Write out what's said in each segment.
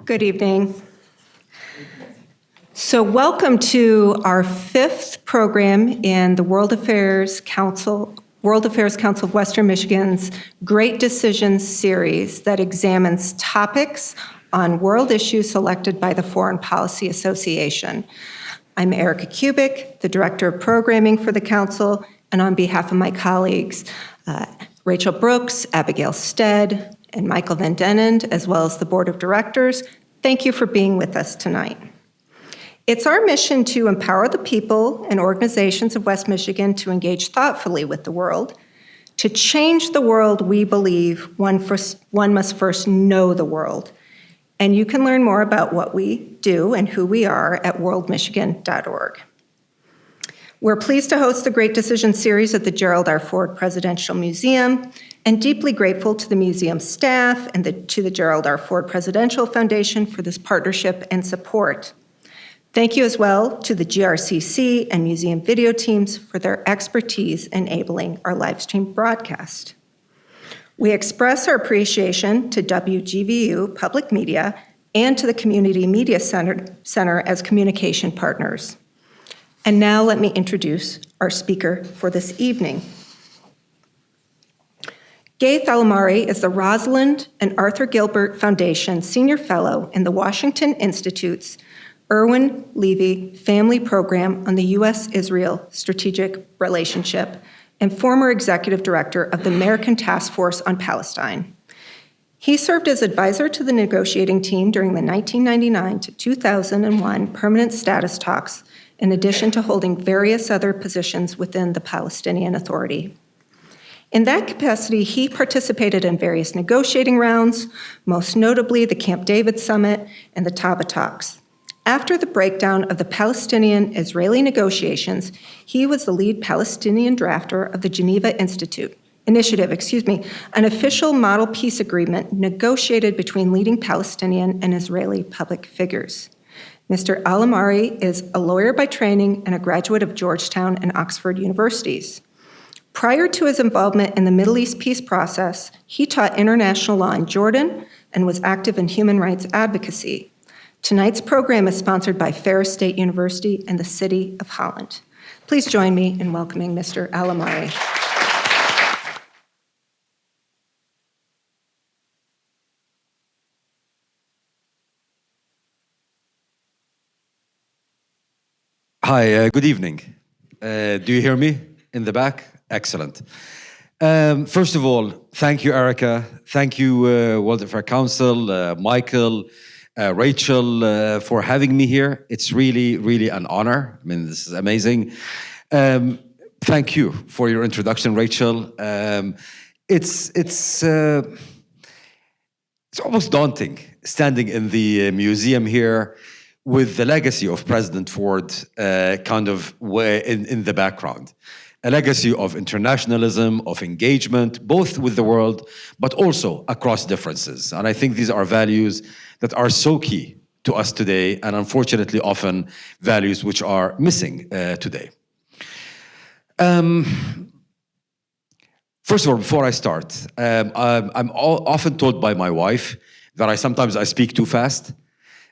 Good evening. So welcome to our fifth program in the World Affairs Council of Western Michigan's Great Decisions series that examines topics on world issues selected by the Foreign Policy Association. I'm Erica Kubik, the Director of Programming for the Council, and on behalf of my colleagues, Rachel Brooks, Abigail Stead, and Michael Van Denen, as well as the Board of Directors, thank you for being with us tonight. It's our mission to empower the people and organizations of West Michigan to engage thoughtfully with the world. To change the world, we believe one must first know the world. And you can learn more about what we do and who we are at worldmichigan.org. We're pleased to host the Great Decision series at the Gerald R. Ford Presidential Museum, and deeply grateful to the museum staff and to the Gerald R. Ford Presidential Foundation for this partnership and support. Thank you as well to the GRCC and museum video teams for their expertise enabling our live stream broadcast. We express our appreciation to WGVU Public Media and to the Community Media Center as communication partners. And now let me introduce our speaker for this evening. Ghaith al-Omari is the Rosalinde and Arthur Gilbert Foundation Senior Fellow in the Washington Institute's Irwin Levy Family Program on the U.S.-Israel Strategic Relationship and former Executive Director of the American Task Force on Palestine. He served as advisor to the negotiating team during the 1999 to 2001 permanent status talks, in addition to holding various other positions within the Palestinian Authority. In that capacity, he participated in various negotiating rounds, most notably the Camp David Summit and the Taba talks. After the breakdown of the Palestinian-Israeli negotiations, he was the lead Palestinian drafter of the Geneva Initiative, an official model peace agreement negotiated between leading Palestinian and Israeli public figures. Mr. al-Omari is a lawyer by training and a graduate of Georgetown and Oxford universities. Prior to his involvement in the Middle East peace process, he taught international law in Jordan and was active in human rights advocacy. Tonight's program is sponsored by Ferris State University and the City of Holland. Please join me in welcoming Mr. al-Omari. Hi, good evening. Do you hear me in the back? Excellent. First of all, thank you, Erica. Thank you, World Affairs Council, Michael, Rachel, for having me here. It's really, really an honor. I mean, this is amazing. Thank you for your introduction, Rachel. It's almost daunting standing in the museum here with the legacy of President Ford kind of in the background. A legacy of internationalism, of engagement, both with the world, but also across differences. And I think these are values that are so key to us today, and unfortunately often values which are missing today. First of all, before I start, I'm often told by my wife that sometimes I speak too fast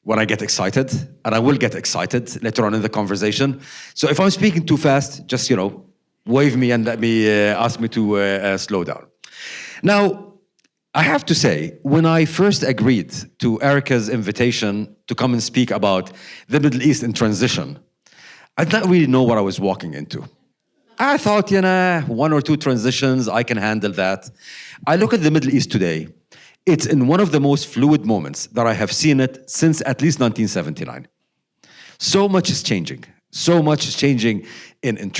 when I get excited, and I will get excited later on in the conversation. So if I'm speaking too fast, just, wave me and let me ask me to slow down. Now, I have to say, when I first agreed to Erica's invitation to come and speak about the Middle East in transition, I did not really know what I was walking into. I thought, one or two transitions, I can handle that. I look at the Middle East today. It's in one of the most fluid moments that I have seen it since at least 1979. So much is changing. So much is changing in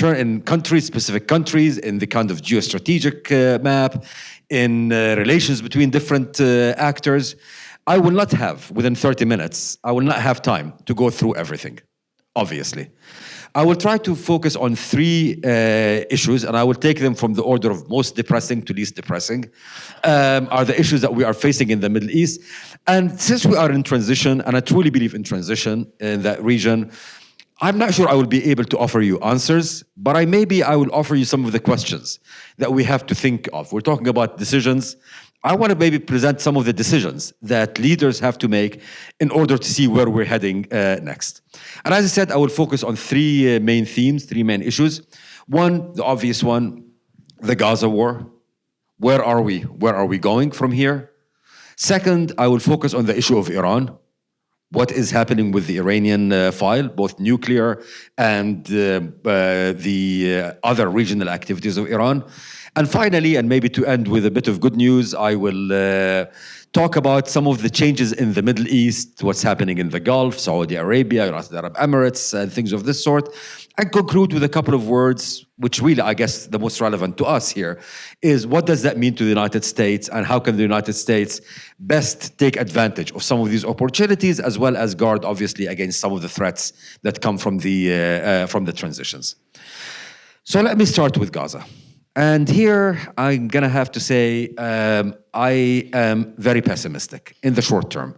countries, specific countries, in the kind of geostrategic map, in relations between different actors. I will not have, within 30 minutes, I will not have time to go through everything, obviously. I will try to focus on three issues, and I will take them from the order of most depressing to least depressing, are the issues that we are facing in the Middle East. And since we are in transition, and I truly believe in transition in that region, I'm not sure I will be able to offer you answers, but I will offer you some of the questions that we have to think of. We're talking about decisions, I want to maybe present some of the decisions that leaders have to make in order to see where we're heading next. And as I said, I will focus on three main themes, three main issues. One, the obvious one, the Gaza war. Where are we? Where are we going from here? Second, I will focus on the issue of Iran. What is happening with the Iranian file, both nuclear and the other regional activities of Iran. And finally, and maybe to end with a bit of good news, I will talk about some of the changes in the Middle East, what's happening in the Gulf, Saudi Arabia, United Arab Emirates, and things of this sort. And conclude with a couple of words, which really, I guess, the most relevant to us here, is what does that mean to the United States, and how can the United States best take advantage of some of these opportunities, as well as guard, obviously, against some of the threats that come from the transitions. So let me start with Gaza. And here, I'm going to have to say, I am very pessimistic in the short term.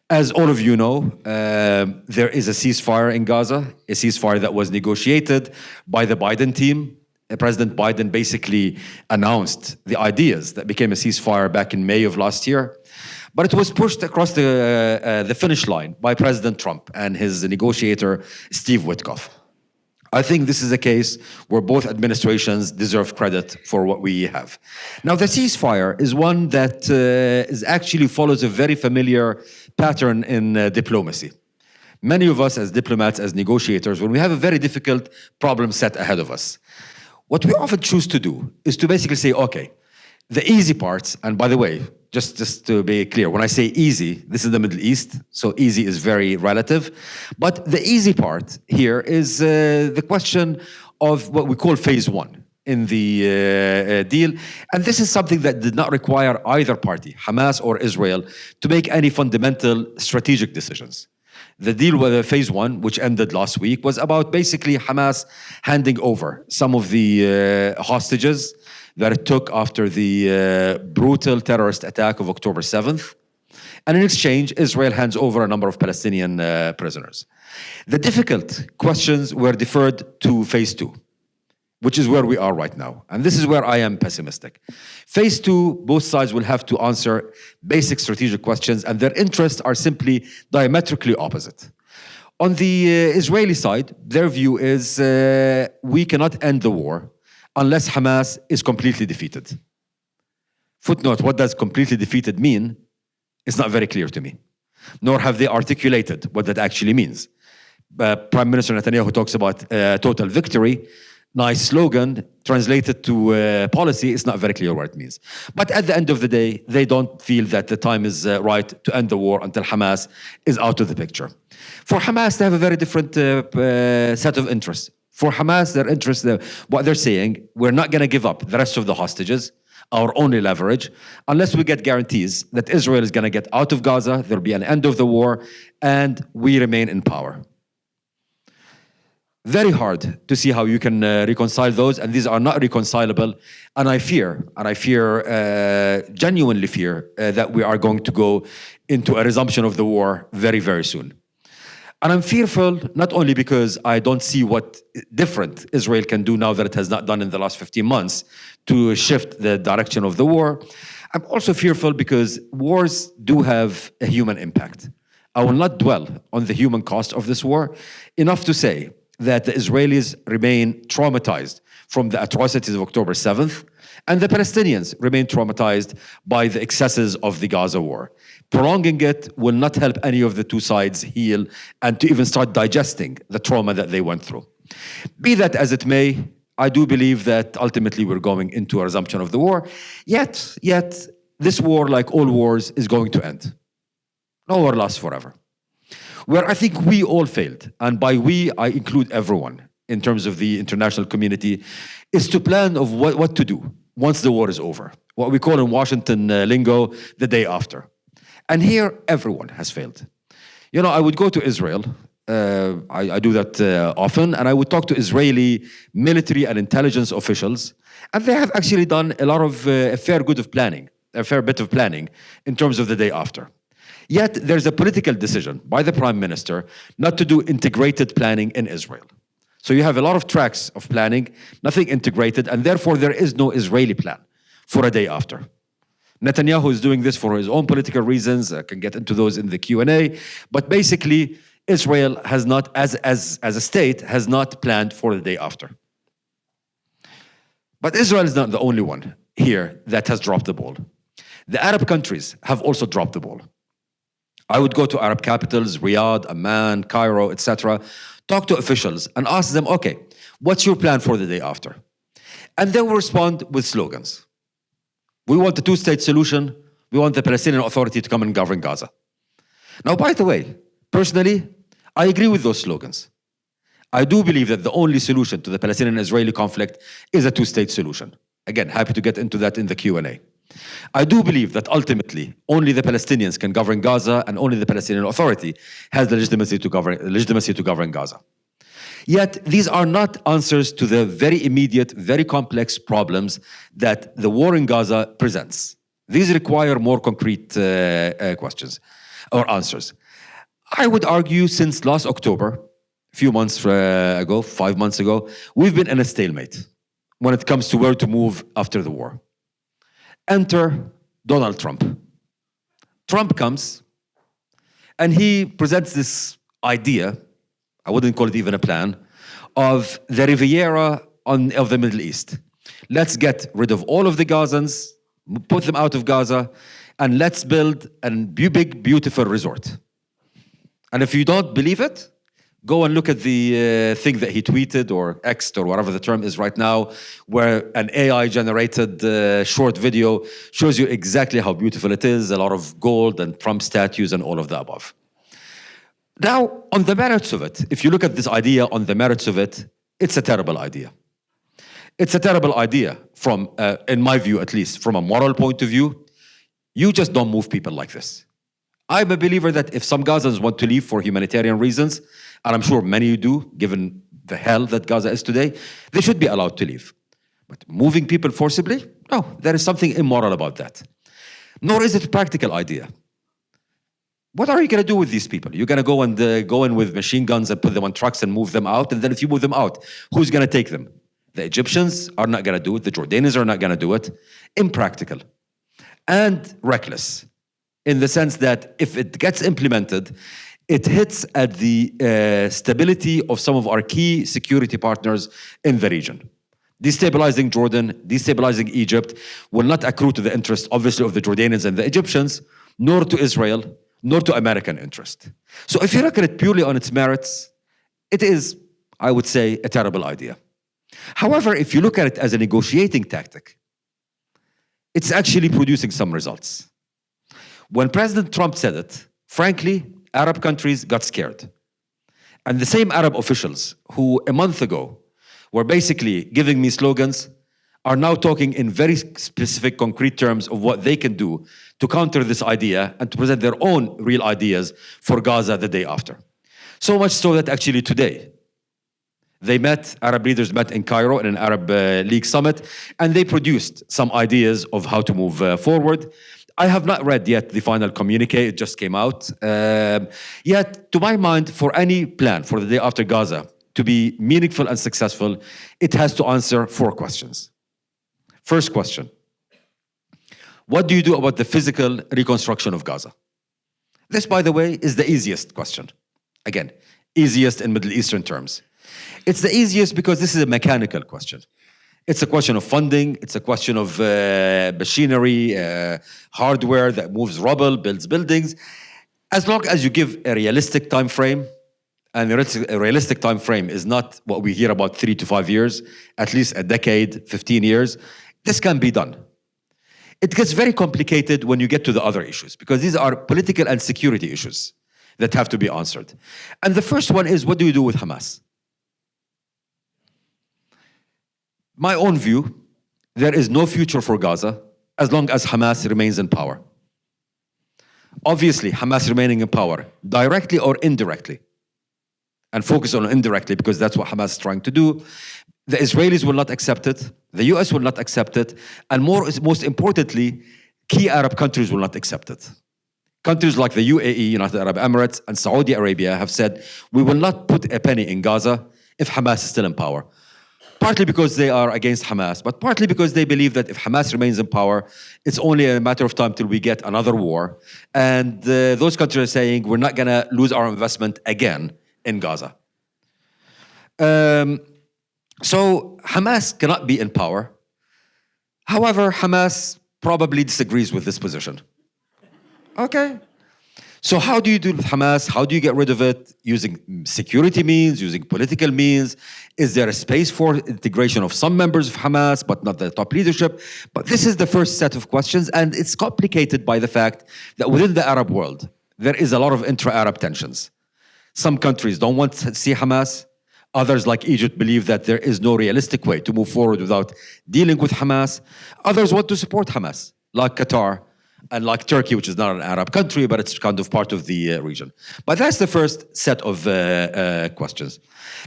As all of you know, there is a ceasefire in Gaza, a ceasefire that was negotiated by the Biden team. President Biden basically announced the ideas that became a ceasefire back in May of last year. But it was pushed across the finish line by President Trump and his negotiator, Steve Witkoff. I think this is a case where both administrations deserve credit for what we have. Now, the ceasefire is one that is actually follows a very familiar pattern in diplomacy. Many of us as diplomats, as negotiators, when we have a very difficult problem set ahead of us, what we often choose to do is to basically say, okay, the easy parts, and by the way, just to be clear, when I say easy, this is the Middle East, so easy is very relative. But the easy part here is the question of what we call phase one in the deal. And this is something that did not require either party, Hamas or Israel, to make any fundamental strategic decisions. The deal with phase one, which ended last week, was about basically Hamas handing over some of the hostages that it took after the brutal terrorist attack of October 7th. And in exchange, Israel hands over a number of Palestinian prisoners. The difficult questions were deferred to phase two, which is where we are right now. And this is where I am pessimistic. Phase two, both sides will have to answer basic strategic questions, and their interests are simply diametrically opposite. On the Israeli side, their view is we cannot end the war unless Hamas is completely defeated. Footnote, what does completely defeated mean? It's not very clear to me. Nor have they articulated what that actually means. Prime Minister Netanyahu talks about total victory. Nice slogan, translated to policy, it's not very clear what it means. But at the end of the day, they don't feel that the time is right to end the war until Hamas is out of the picture. For Hamas, they have a very different set of interests. For Hamas, their interests, what they're saying, we're not going to give up the rest of the hostages, our only leverage, unless we get guarantees that Israel is going to get out of Gaza, there'll be an end of the war, and we remain in power. Very hard to see how you can reconcile those, and these are not reconcilable. And I fear, genuinely fear, that we are going to go into a resumption of the war very, very soon. And I'm fearful not only because I don't see what different Israel can do now that it has not done in the last 15 months to shift the direction of the war. I'm also fearful because wars do have a human impact. I will not dwell on the human cost of this war, enough to say that the Israelis remain traumatized from the atrocities of October 7th, and the Palestinians remain traumatized by the excesses of the Gaza war. Prolonging it will not help any of the two sides heal and to even start digesting the trauma that they went through. Be that as it may, I do believe that ultimately we're going into a resumption of the war. Yet, this war, like all wars, is going to end. No war lasts forever. Where I think we all failed, and by we, I include everyone in terms of the international community, is to plan of what to do once the war is over. What we call in Washington lingo, the day after. And here, everyone has failed. You know, I would go to Israel. I do that often, and I would talk to Israeli military and intelligence officials, and they have actually done a lot of a fair bit of planning in terms of the day after. Yet there's a political decision by the Prime Minister not to do integrated planning in Israel. So you have a lot of tracks of planning, nothing integrated, and therefore there is no Israeli plan for a day after. Netanyahu is doing this for his own political reasons. I can get into those in the Q&A. But basically, Israel has not, as a state, has not planned for the day after. But Israel is not the only one here that has dropped the ball. The Arab countries have also dropped the ball. I would go to Arab capitals, Riyadh, Amman, Cairo, etc., talk to officials and ask them, okay, what's your plan for the day after? And they will respond with slogans. We want a two-state solution. We want the Palestinian Authority to come and govern Gaza. Now, by the way, personally, I agree with those slogans. I do believe that the only solution to the Palestinian-Israeli conflict is a two-state solution. Again, happy to get into that in the Q&A. I do believe that ultimately only the Palestinians can govern Gaza and only the Palestinian Authority has the legitimacy to govern Gaza. Yet these are not answers to the very immediate, very complex problems that the war in Gaza presents. These require more concrete questions or answers. I would argue since last October, a few months ago, 5 months ago, we've been in a stalemate when it comes to where to move after the war. Enter Donald Trump. Trump comes and he presents this idea, I wouldn't call it even a plan, of the Riviera of the Middle East. Let's get rid of all of the Gazans, put them out of Gaza, and let's build a big, beautiful resort. And if you don't believe it, go and look at the thing that he tweeted or X'd or whatever the term is right now, where an AI-generated short video shows you exactly how beautiful it is, a lot of gold and Trump statues and all of the above. Now, on the merits of it, if you look at this idea on the merits of it, it's a terrible idea. It's a terrible idea from, in my view at least, from a moral point of view. You just don't move people like this. I'm a believer that if some Gazans want to leave for humanitarian reasons, and I'm sure many do, given the hell that Gaza is today, they should be allowed to leave. But moving people forcibly? No, there is something immoral about that. Nor is it a practical idea. What are you going to do with these people? You're going to go and go in with machine guns and put them on trucks and move them out, and then if you move them out, who's going to take them? The Egyptians are not going to do it. The Jordanians are not going to do it. Impractical and reckless, in the sense that if it gets implemented, it hits at the stability of some of our key security partners in the region. Destabilizing Jordan, destabilizing Egypt will not accrue to the interest, obviously, of the Jordanians and the Egyptians, nor to Israel, nor to American interest. So if you look at it purely on its merits, it is, I would say, a terrible idea. However, if you look at it as a negotiating tactic, it's actually producing some results. When President Trump said it, frankly, Arab countries got scared. And the same Arab officials who a month ago were basically giving me slogans are now talking in very specific, concrete terms of what they can do to counter this idea and to present their own real ideas for Gaza the day after. So much so that actually today, Arab leaders met in Cairo in an Arab League summit, and they produced some ideas of how to move forward. I have not read yet the final communique, it just came out. Yet, to my mind, for any plan for the day after Gaza to be meaningful and successful, it has to answer 4 questions. First question, what do you do about the physical reconstruction of Gaza? This, by the way, is the easiest question. Again, easiest in Middle Eastern terms. It's the easiest because this is a mechanical question. It's a question of funding, it's a question of machinery, hardware that moves rubble, builds buildings. As long as you give a realistic time frame, and a realistic time frame is not what we hear about 3 to 5 years, at least a decade, 15 years, this can be done. It gets very complicated when you get to the other issues, because these are political and security issues that have to be answered. And the first one is, what do you do with Hamas? My own view, there is no future for Gaza as long as Hamas remains in power. Obviously, Hamas remaining in power, directly or indirectly, and focus on indirectly because that's what Hamas is trying to do. The Israelis will not accept it, the US will not accept it, and most importantly, key Arab countries will not accept it. Countries like the UAE, United Arab Emirates, and Saudi Arabia have said, we will not put a penny in Gaza if Hamas is still in power. partly because they are against Hamas, but partly because they believe that if Hamas remains in power, it's only a matter of time till we get another war. And those countries are saying we're not going to lose our investment again in Gaza. So Hamas cannot be in power. However, Hamas probably disagrees with this position. Okay. So how do you deal with Hamas? How do you get rid of it? Using security means, using political means? Is there a space for integration of some members of Hamas, but not the top leadership? But this is the first set of questions, and it's complicated by the fact that within the Arab world, there is a lot of intra-Arab tensions. Some countries don't want to see Hamas. Others, like Egypt, believe that there is no realistic way to move forward without dealing with Hamas. Others want to support Hamas, like Qatar, and like Turkey, which is not an Arab country, but it's kind of part of the region. But that's the first set of questions.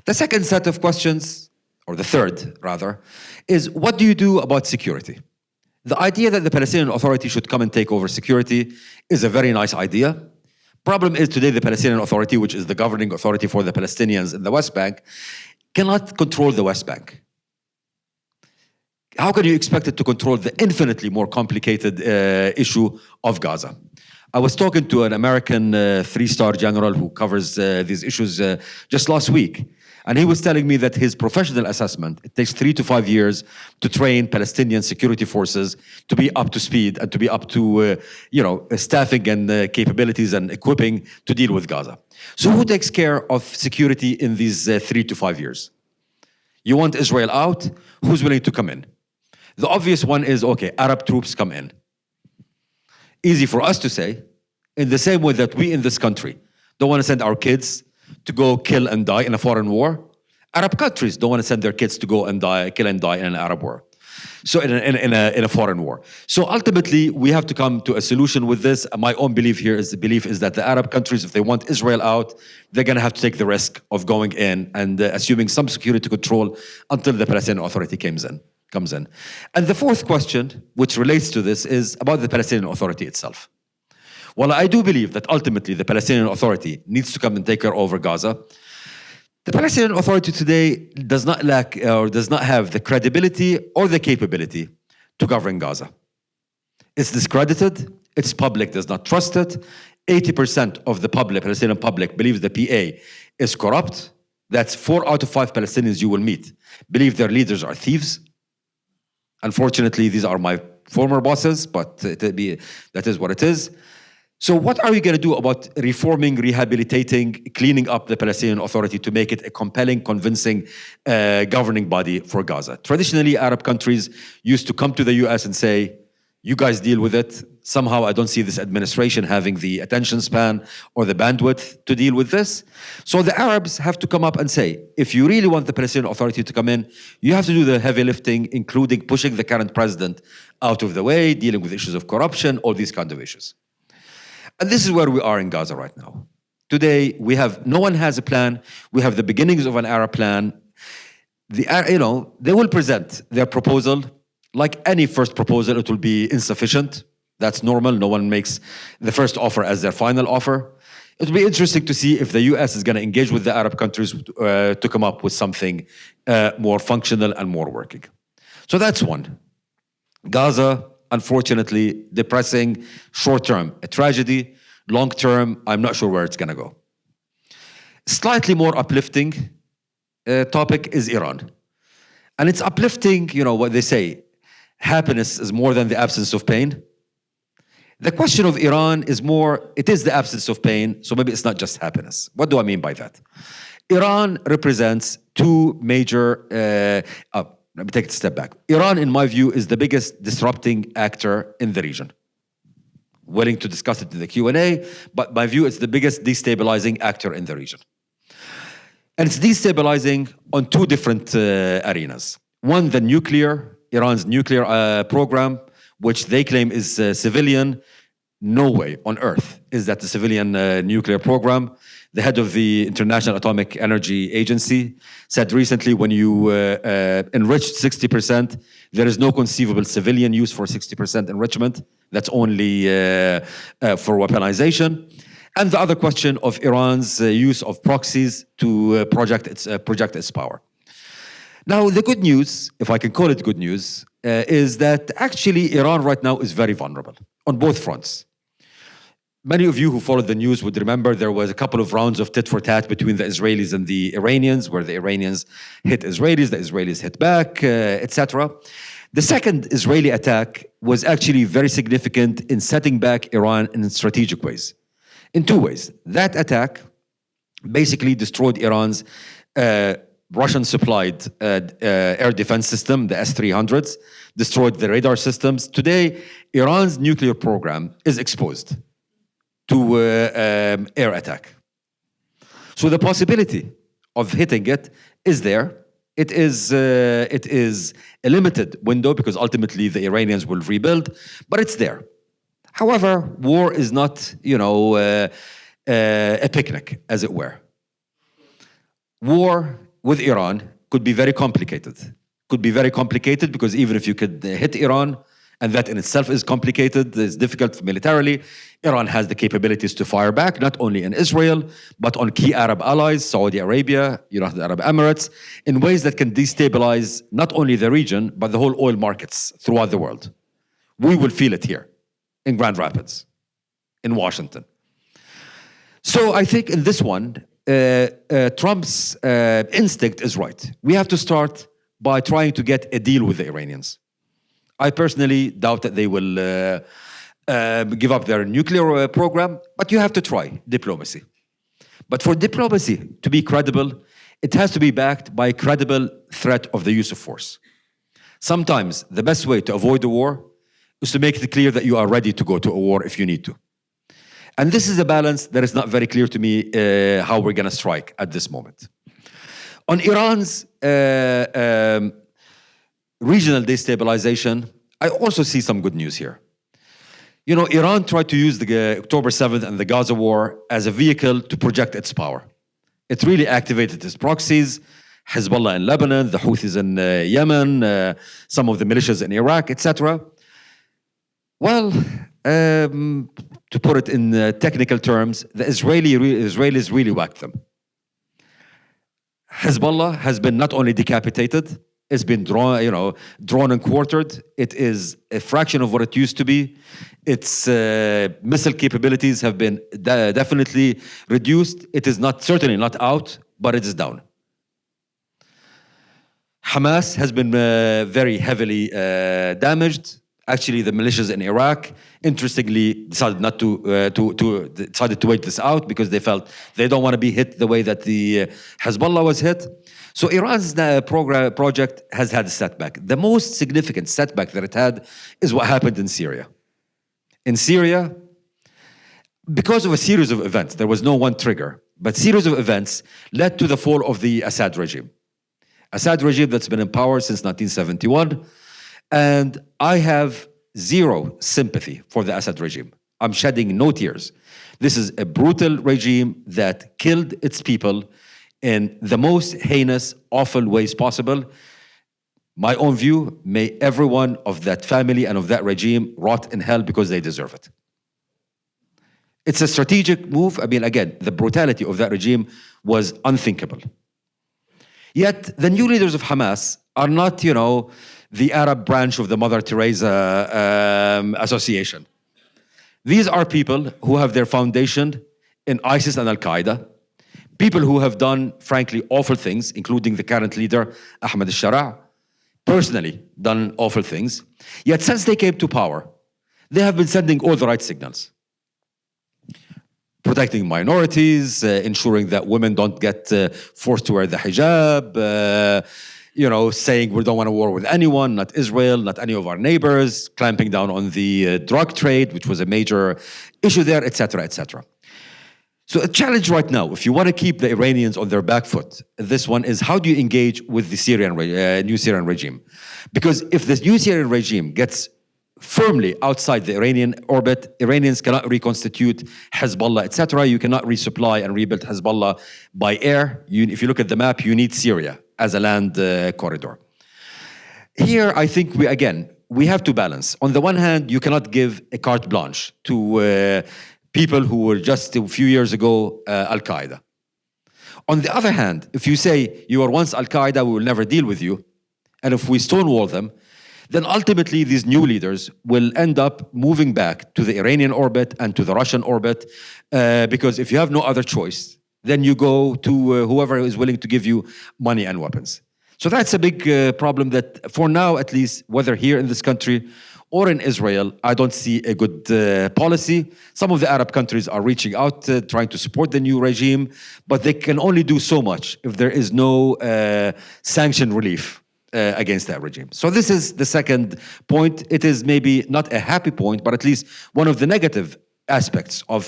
The second set of questions, or the third rather, is what do you do about security? The idea that the Palestinian Authority should come and take over security is a very nice idea. Problem is today the Palestinian Authority, which is the governing authority for the Palestinians in the West Bank, cannot control the West Bank. How can you expect it to control the infinitely more complicated issue of Gaza? I was talking to an American three-star general who covers these issues just last week. And he was telling me that his professional assessment, it takes 3 to 5 years to train Palestinian security forces to be up to speed and to be up to, staffing and capabilities and equipping to deal with Gaza. So who takes care of security in these 3 to 5 years? You want Israel out? Who's willing to come in? The obvious one is, okay, Arab troops come in. Easy for us to say, in the same way that we in this country don't want to send our kids to go kill and die in a foreign war. Arab countries don't want to send their kids to go and die, kill and die in an Arab war. So in a foreign war. So ultimately, we have to come to a solution with this. My own belief here is that the Arab countries, if they want Israel out, they're going to have to take the risk of going in and assuming some security control until the Palestinian Authority comes in. And the fourth question, which relates to this, is about the Palestinian Authority itself. Well, I do believe that ultimately the Palestinian Authority needs to come and take over Gaza. The Palestinian Authority today does not lack or does not have the credibility or the capability to govern Gaza. It's discredited. Its public does not trust it. 80% of the Palestinian public believes the PA is corrupt. That's 4 out of 5 Palestinians you will meet believe their leaders are thieves. Unfortunately, these are my former bosses, but that is what it is. So what are we going to do about reforming, rehabilitating, cleaning up the Palestinian Authority to make it a compelling, convincing governing body for Gaza? Traditionally, Arab countries used to come to the US and say, you guys deal with it. Somehow I don't see this administration having the attention span or the bandwidth to deal with this. So the Arabs have to come up and say, if you really want the Palestinian Authority to come in, you have to do the heavy lifting, including pushing the current president out of the way, dealing with issues of corruption, all these kind of issues. And this is where we are in Gaza right now. Today, no one has a plan. We have the beginnings of an Arab plan. They will present their proposal. Like any first proposal, it will be insufficient. That's normal. No one makes the first offer as their final offer. It will be interesting to see if the US is going to engage with the Arab countries to come up with something more functional and more working. So that's one. Gaza, unfortunately, depressing, short-term, a tragedy. Long-term, I'm not sure where it's going to go. Slightly more uplifting topic is Iran. And it's uplifting, what they say, happiness is more than the absence of pain. The question of Iran is it is the absence of pain, so maybe it's not just happiness. What do I mean by that? Iran represents two major, let me take it a step back. Iran, in my view, is the biggest disrupting actor in the region. Willing to discuss it in the Q&A, but my view, it's the biggest destabilizing actor in the region. And it's destabilizing on two different arenas. One, Iran's nuclear program, which they claim is civilian. No way on earth is that the civilian nuclear program. The head of the International Atomic Energy Agency said recently, when you enrich 60%, there is no conceivable civilian use for 60% enrichment. That's only for weaponization. And the other question of Iran's use of proxies to project its power. Now, the good news, if I can call it good news, is that actually Iran right now is very vulnerable on both fronts. Many of you who followed the news would remember there was a couple of rounds of tit for tat between the Israelis and the Iranians, where the Iranians hit Israelis, the Israelis hit back, etc. The second Israeli attack was actually very significant in setting back Iran in strategic ways. In two ways. That attack basically destroyed Iran's Russian-supplied air defense system, the S-300s, destroyed the radar systems. Today, Iran's nuclear program is exposed to air attack. So the possibility of hitting it is there. It is a limited window because ultimately the Iranians will rebuild, but it's there. However, war is not, a picnic, as it were. War with Iran could be very complicated. Could be very complicated because even if you could hit Iran, and that in itself is complicated, it's difficult militarily, Iran has the capabilities to fire back, not only in Israel, but on key Arab allies, Saudi Arabia, United Arab Emirates, in ways that can destabilize not only the region, but the whole oil markets throughout the world. We will feel it here, in Grand Rapids, in Washington. So I think in this one, Trump's instinct is right. We have to start by trying to get a deal with the Iranians. I personally doubt that they will give up their nuclear program, but you have to try diplomacy. But for diplomacy to be credible, it has to be backed by a credible threat of the use of force. Sometimes the best way to avoid a war is to make it clear that you are ready to go to a war if you need to. And this is a balance that is not very clear to me how we're going to strike at this moment. On Iran's regional destabilization, I also see some good news here. Iran tried to use the October 7th and the Gaza war as a vehicle to project its power. It really activated its proxies, Hezbollah in Lebanon, the Houthis in Yemen, some of the militias in Iraq, etc. Well, to put it in technical terms, the Israelis really whacked them. Hezbollah has been not only decapitated, it's been drawn and quartered. It is a fraction of what it used to be. Its missile capabilities have been definitely reduced. It is certainly not out, but it is down. Hamas has been very heavily damaged. Actually, the militias in Iraq, interestingly, decided decided to wait this out because they felt they don't want to be hit the way that the Hezbollah was hit. So Iran's project has had a setback. The most significant setback that it had is what happened in Syria. In Syria, because of a series of events, there was no one trigger, but series of events led to the fall of the Assad regime. Assad regime that's been in power since 1971. And I have zero sympathy for the Assad regime. I'm shedding no tears. This is a brutal regime that killed its people in the most heinous, awful ways possible. My own view, may everyone of that family and of that regime rot in hell because they deserve it. It's a strategic move. I mean, again, the brutality of that regime was unthinkable. Yet, the new leaders of Hamas are not, the Arab branch of the Mother Teresa Association. These are people who have their foundation in ISIS and Al-Qaeda, people who have done, frankly, awful things, including the current leader, Ahmed al-Sharaa, personally done awful things. Yet since they came to power, they have been sending all the right signals. Protecting minorities, ensuring that women don't get forced to wear the hijab, saying we don't want to war with anyone, not Israel, not any of our neighbors, clamping down on the drug trade, which was a major issue there, etc., etc. So a challenge right now, if you want to keep the Iranians on their back foot, this one is how do you engage with the new Syrian regime? Because if the new Syrian regime gets firmly outside the Iranian orbit, Iranians cannot reconstitute Hezbollah, etc. You cannot resupply and rebuild Hezbollah by air. If you look at the map, you need Syria as a land corridor. Here, I think we have to balance. On the one hand, you cannot give a carte blanche to people who were just a few years ago Al-Qaeda. On the other hand, if you say you were once Al-Qaeda, we will never deal with you, and if we stonewall them, then ultimately these new leaders will end up moving back to the Iranian orbit and to the Russian orbit, because if you have no other choice, then you go to whoever is willing to give you money and weapons. So that's a big problem that, for now at least, whether here in this country or in Israel, I don't see a good policy. Some of the Arab countries are reaching out, trying to support the new regime, but they can only do so much if there is no sanction relief against that regime. So this is the second point. It is maybe not a happy point, but at least one of the negative aspects of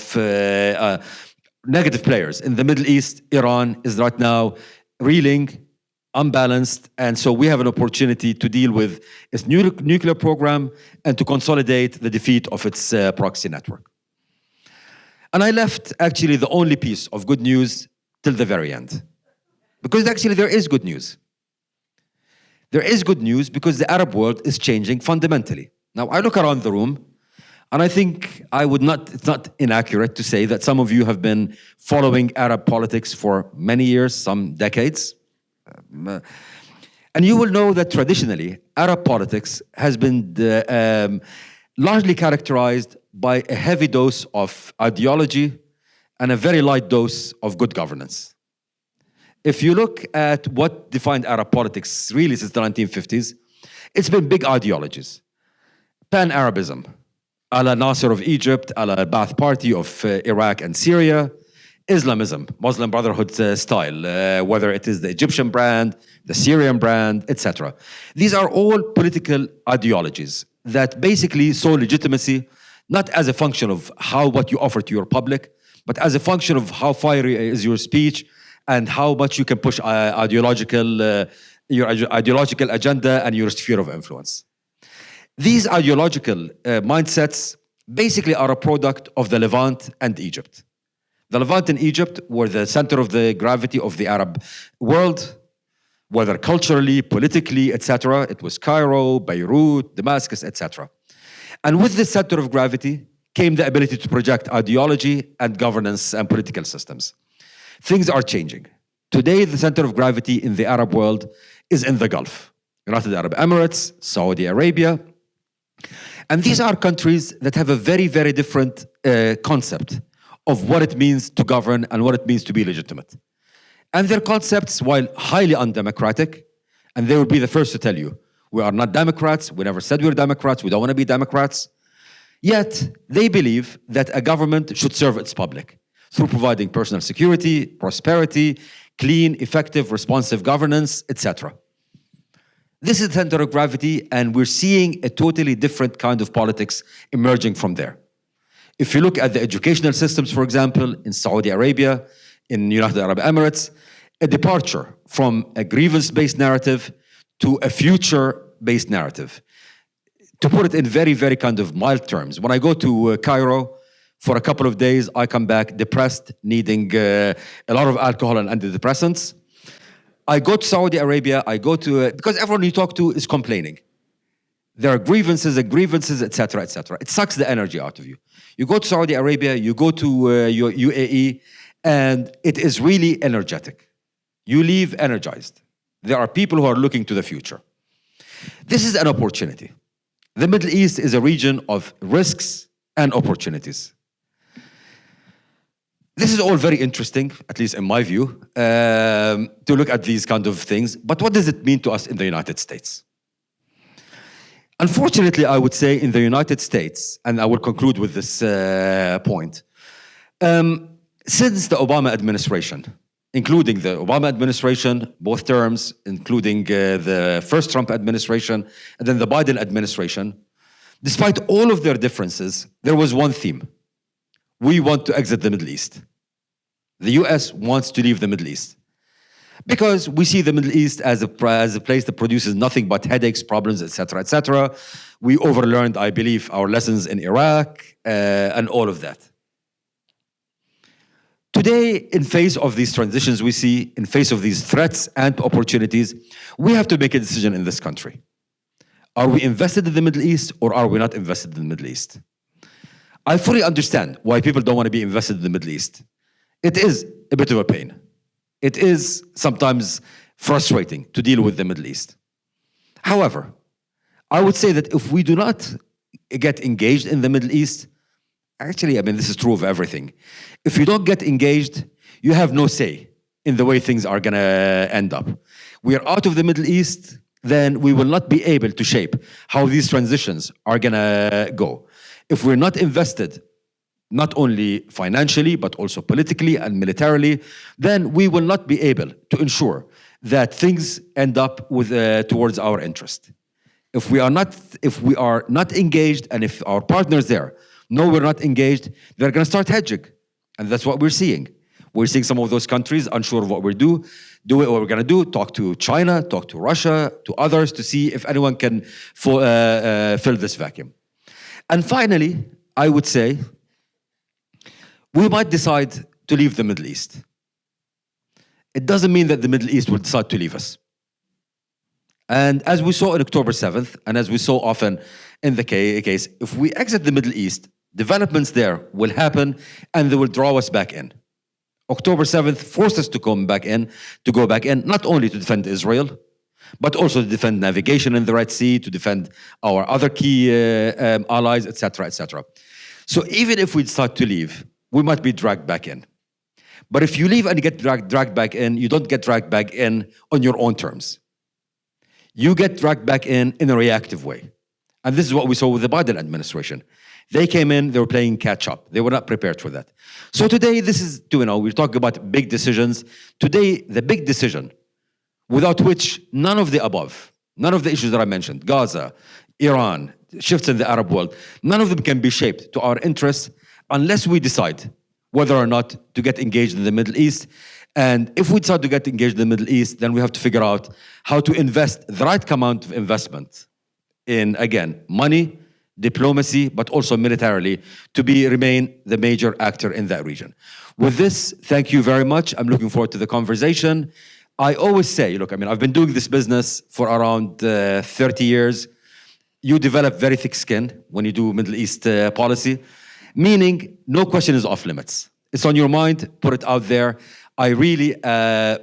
negative players in the Middle East. Iran is right now reeling, unbalanced, and so we have an opportunity to deal with its nuclear program and to consolidate the defeat of its proxy network. And I left actually the only piece of good news till the very end, because actually there is good news. There is good news because the Arab world is changing fundamentally. Now, I look around the room, and I think it's not inaccurate to say that some of you have been following Arab politics for many years, some decades. And you will know that traditionally, Arab politics has been largely characterized by a heavy dose of ideology and a very light dose of good governance. If you look at what defined Arab politics really since the 1950s, it's been big ideologies. Pan-Arabism, a la Nasser of Egypt, a la Ba'ath Party of Iraq and Syria. Islamism, Muslim Brotherhood style, whether it is the Egyptian brand, the Syrian brand, etc. These are all political ideologies that basically saw legitimacy not as a function of what you offer to your public, but as a function of how fiery is your speech and how much you can push your ideological agenda and your sphere of influence. These ideological mindsets basically are a product of the Levant and Egypt. The Levant and Egypt were the center of the gravity of the Arab world, whether culturally, politically, etc. It was Cairo, Beirut, Damascus, etc. And with this center of gravity came the ability to project ideology and governance and political systems. Things are changing. Today, the center of gravity in the Arab world is in the Gulf. United Arab Emirates, Saudi Arabia. And these are countries that have a very, very different concept of what it means to govern and what it means to be legitimate. And their concepts, while highly undemocratic, and they will be the first to tell you, we are not Democrats, we never said we were Democrats, we don't want to be Democrats, yet they believe that a government should serve its public through providing personal security, prosperity, clean, effective, responsive governance, etc. This is the center of gravity, and we're seeing a totally different kind of politics emerging from there. If you look at the educational systems, for example, in Saudi Arabia, in United Arab Emirates, a departure from a grievance-based narrative to a future-based narrative. To put it in very, very kind of mild terms, when I go to Cairo for a couple of days, I come back depressed, needing a lot of alcohol and antidepressants. I go to Saudi Arabia, because everyone you talk to is complaining. There are grievances, etc., etc. It sucks the energy out of you. You go to Saudi Arabia, you go to your UAE, and it is really energetic. You leave energized. There are people who are looking to the future. This is an opportunity. The Middle East is a region of risks and opportunities. This is all very interesting, at least in my view, to look at these kind of things. But what does it mean to us in the United States? Unfortunately, I would say in the United States, and I will conclude with this point, since the Obama administration, including the Obama administration, both terms, including the first Trump administration, and then the Biden administration, despite all of their differences, there was one theme. We want to exit the Middle East. The US wants to leave the Middle East. Because we see the Middle East as a place that produces nothing but headaches, problems, etc., etc. We overlearned, I believe, our lessons in Iraq and all of that. Today, in face of these transitions we see, in face of these threats and opportunities, we have to make a decision in this country. Are we invested in the Middle East or are we not invested in the Middle East? I fully understand why people don't want to be invested in the Middle East. It is a bit of a pain. It is sometimes frustrating to deal with the Middle East. However, I would say that if we do not get engaged in the Middle East, actually, I mean, this is true of everything. If you don't get engaged, you have no say in the way things are going to end up. We are out of the Middle East, then we will not be able to shape how these transitions are going to go. If we're not invested, not only financially, but also politically and militarily, then we will not be able to ensure that things end up with, towards our interest. If we are not engaged, and if our partners there know we're not engaged, they're going to start hedging. And that's what we're seeing. We're seeing some of those countries unsure of what we're doing, what we're going to do, talk to China, talk to Russia, to others to see if anyone can fill this vacuum. And finally, I would say, we might decide to leave the Middle East. It doesn't mean that the Middle East will decide to leave us. And as we saw on October 7th, and as we saw often in the case, if we exit the Middle East, developments there will happen and they will draw us back in. October 7th forced us to go back in, not only to defend Israel, but also to defend navigation in the Red Sea, to defend our other key allies, etc., etc. So even if we start to leave, we might be dragged back in. But if you leave and you get dragged back in, you don't get dragged back in on your own terms. You get dragged back in a reactive way. And this is what we saw with the Biden administration. They came in, they were playing catch up. They were not prepared for that. So today, this is, we're talking about big decisions. Today, the big decision, without which none of the above, none of the issues that I mentioned, Gaza, Iran, shifts in the Arab world, none of them can be shaped to our interests unless we decide whether or not to get engaged in the Middle East. And if we decide to get engaged in the Middle East, then we have to figure out how to invest the right amount of investment in, again, money, diplomacy, but also militarily, to remain the major actor in that region. With this, thank you very much. I'm looking forward to the conversation. I always say, look, I mean, I've been doing this business for around 30 years. You develop very thick skin when you do Middle East policy, meaning no question is off limits. It's on your mind, put it out there. I really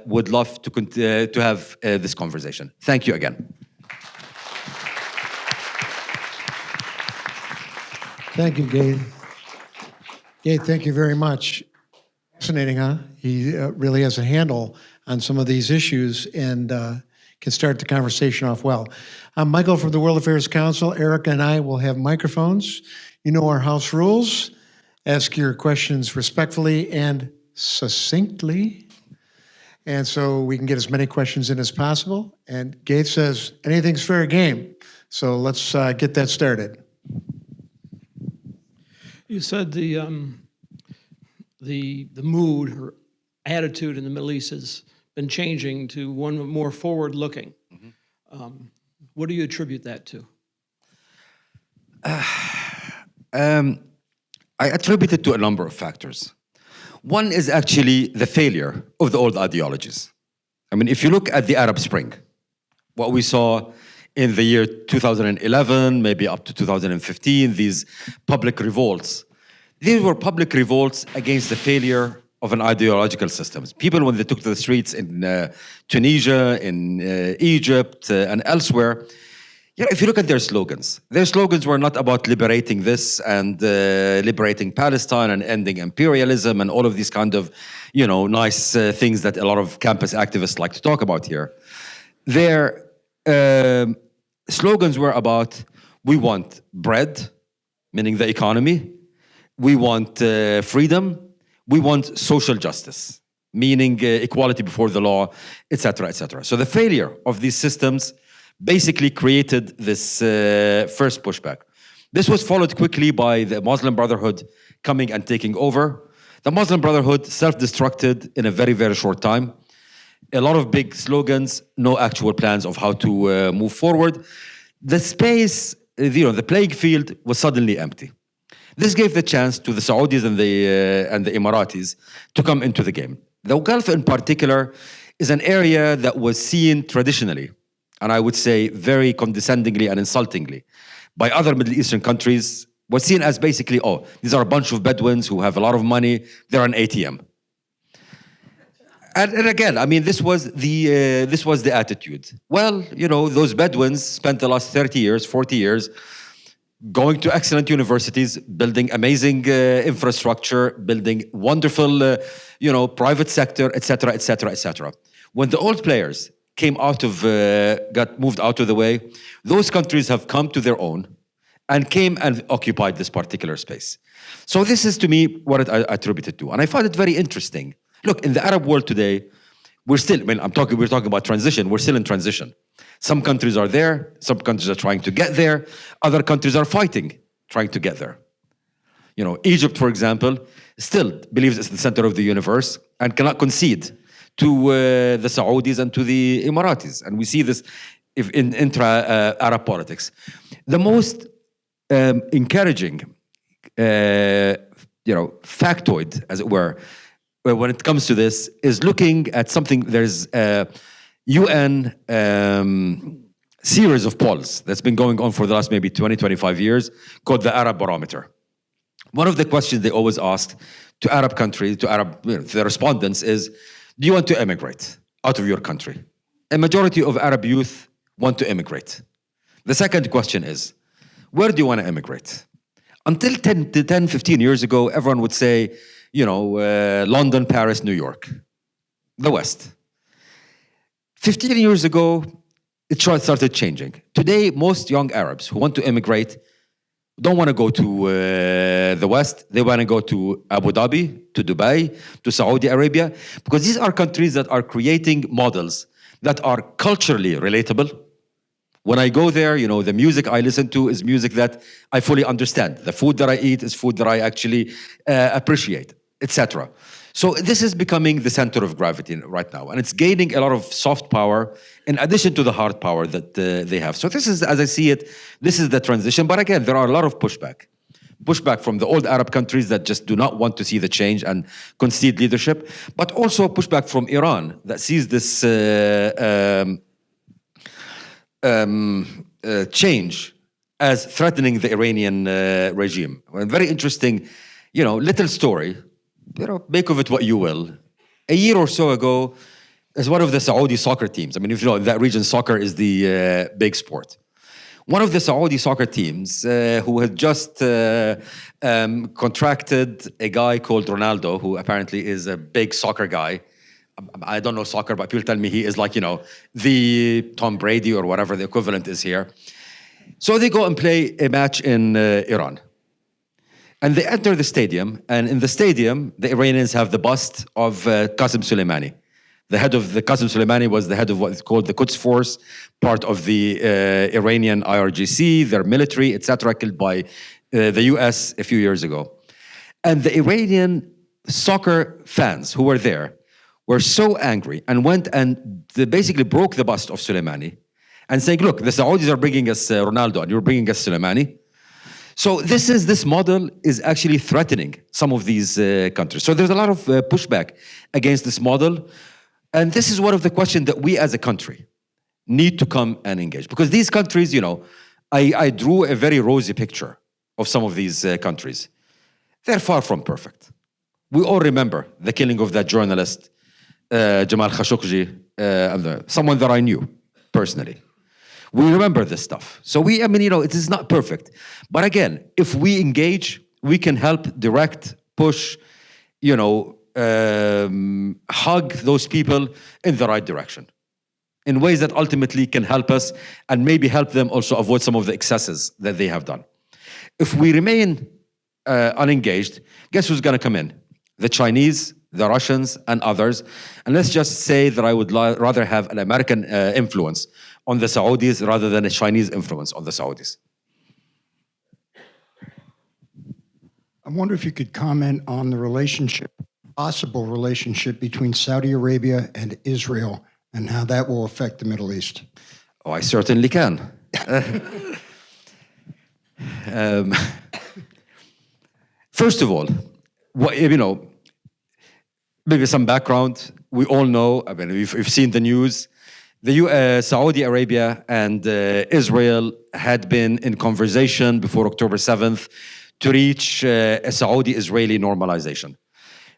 would love to have this conversation. Thank you again. Thank you, Ghaith. Ghaith, thank you very much. Fascinating, huh? He really has a handle on some of these issues and can start the conversation off well. I'm Michael from the World Affairs Council. Erica and I will have microphones. You know our house rules. Ask your questions respectfully and succinctly. And so we can get as many questions in as possible. And Ghaith says, anything's fair game. So let's get that started. You said the mood or attitude in the Middle East has been changing to one more forward-looking. Mm-hmm. What do you attribute that to? I attribute it to a number of factors. One is actually the failure of the old ideologies. I mean, if you look at the Arab Spring, what we saw in the year 2011, maybe up to 2015, these public revolts. These were public revolts against the failure of an ideological system. People, when they took to the streets in Tunisia, in Egypt, and elsewhere, if you look at their slogans were not about liberating this and liberating Palestine and ending imperialism and all of these kind of, nice things that a lot of campus activists like to talk about here. Their slogans were about, we want bread, meaning the economy, we want freedom, we want social justice, meaning equality before the law, etc., etc. So the failure of these systems basically created this first pushback. This was followed quickly by the Muslim Brotherhood coming and taking over. The Muslim Brotherhood self-destructed in a very, very short time. A lot of big slogans, no actual plans of how to move forward. The space, the playing field was suddenly empty. This gave the chance to the Saudis and the Emiratis to come into the game. The Gulf in particular is an area that was seen traditionally, and I would say very condescendingly and insultingly, by other Middle Eastern countries, was seen as basically, these are a bunch of Bedouins who have a lot of money, they're an ATM. And again, I mean, this was the attitude. Well, those Bedouins spent the last 30 years, 40 years going to excellent universities, building amazing infrastructure, building wonderful, private sector, etc., etc., etc. When the old players got moved out of the way, those countries have come to their own and came and occupied this particular space. So this is, to me, what I attribute it to. And I find it very interesting. Look, in the Arab world today, we're talking about transition. We're still in transition. Some countries are there. Some countries are trying to get there. Other countries are fighting, trying to get there. Egypt, for example, still believes it's the center of the universe and cannot concede to the Saudis and to the Emiratis. And we see this in intra-Arab politics. The most encouraging, factoid, as it were, when it comes to this, is looking at something. There's a UN series of polls that's been going on for the last maybe 20, 25 years, called the Arab Barometer. One of the questions they always ask to Arab countries, to the respondents is, do you want to emigrate out of your country? A majority of Arab youth want to immigrate. The second question is, where do you want to immigrate? Until 10, 15 years ago, everyone would say, London, Paris, New York, the West. 15 years ago, it started changing. Today, most young Arabs who want to immigrate don't want to go to the West. They want to go to Abu Dhabi, to Dubai, to Saudi Arabia, because these are countries that are creating models that are culturally relatable. When I go there, the music I listen to is music that I fully understand. The food that I eat is food that I actually appreciate, etc. So this is becoming the center of gravity right now, and it's gaining a lot of soft power in addition to the hard power that they have. So this is, as I see it, this is the transition. But again, there are a lot of pushback from the old Arab countries that just do not want to see the change and concede leadership, but also pushback from Iran that sees this change as threatening the Iranian regime. A very interesting, little story. Make of it what you will. A year or so ago, as one of the Saudi soccer teams, I mean, if you know, in that region, soccer is the big sport. One of the Saudi soccer teams who had just contracted a guy called Ronaldo, who apparently is a big soccer guy. I don't know soccer, but people tell me he is like, the Tom Brady or whatever the equivalent is here. So they go and play a match in Iran. And they enter the stadium, and in the stadium, the Iranians have the bust of Qasem Soleimani. Qasem Soleimani was the head of what is called the Quds Force, part of the Iranian IRGC, their military, etc., killed by the US a few years ago. And the Iranian soccer fans who were there were so angry and went and they basically broke the bust of Soleimani and saying, look, the Saudis are bringing us Ronaldo and you're bringing us Soleimani. So this model is actually threatening some of these countries. So there's a lot of pushback against this model. And this is one of the questions that we as a country need to come and engage. Because these countries, I drew a very rosy picture of some of these countries. They're far from perfect. We all remember the killing of that journalist, Jamal Khashoggi, someone that I knew personally. We remember this stuff. So it is not perfect. But again, if we engage, we can help direct, push, hug those people in the right direction in ways that ultimately can help us and maybe help them also avoid some of the excesses that they have done. If we remain unengaged, guess who's going to come in? The Chinese, the Russians, and others. And let's just say that I would rather have an American influence on the Saudis rather than a Chinese influence on the Saudis. I wonder if you could comment on the possible relationship between Saudi Arabia and Israel and how that will affect the Middle East. Oh, I certainly can. First of all, maybe some background. We all know, we've seen the news. Saudi Arabia and Israel had been in conversation before October 7th to reach a Saudi-Israeli normalization.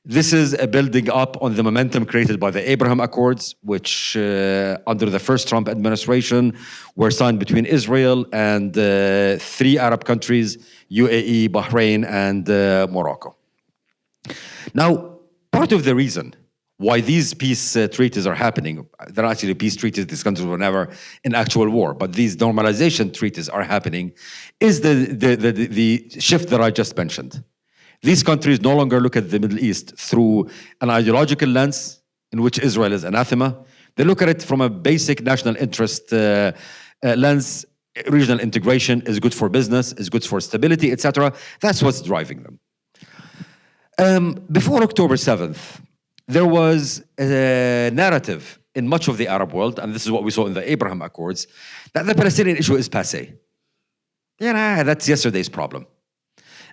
This is a building up on the momentum created by the Abraham Accords, which under the first Trump administration were signed between Israel and three Arab countries, UAE, Bahrain, and Morocco. Now, part of the reason why these peace treaties are happening, they're actually peace treaties, these countries were never in actual war, but these normalization treaties are happening, is the shift that I just mentioned. These countries no longer look at the Middle East through an ideological lens in which Israel is anathema. They look at it from a basic national interest lens. Regional integration is good for business, is good for stability, etc. That's what's driving them. Before October 7th, there was a narrative in much of the Arab world, and this is what we saw in the Abraham Accords, that the Palestinian issue is passé. Yeah, that's yesterday's problem.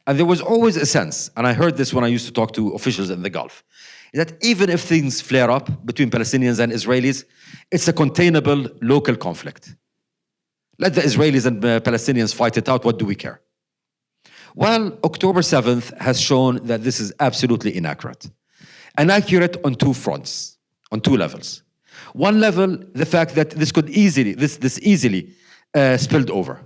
And there was always a sense, and I heard this when I used to talk to officials in the Gulf, that even if things flare up between Palestinians and Israelis, it's a containable local conflict. Let the Israelis and Palestinians fight it out, what do we care? Well, October 7th has shown that this is absolutely inaccurate. Inaccurate on two fronts, on two levels. One level, the fact that this could easily spilled over.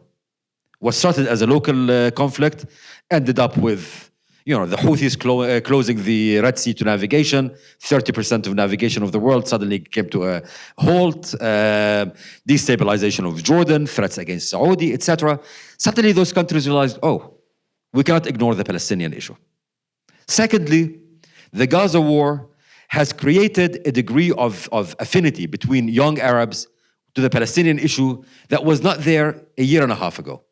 Was started as a local conflict, ended up with, the Houthis closing the Red Sea to navigation. 30% of navigation of the world suddenly came to a halt. Destabilization of Jordan, threats against Saudi, etc. Suddenly those countries realized, we cannot ignore the Palestinian issue. Secondly, the Gaza war has created a degree of affinity between young Arabs to the Palestinian issue that was not there a year and a half ago.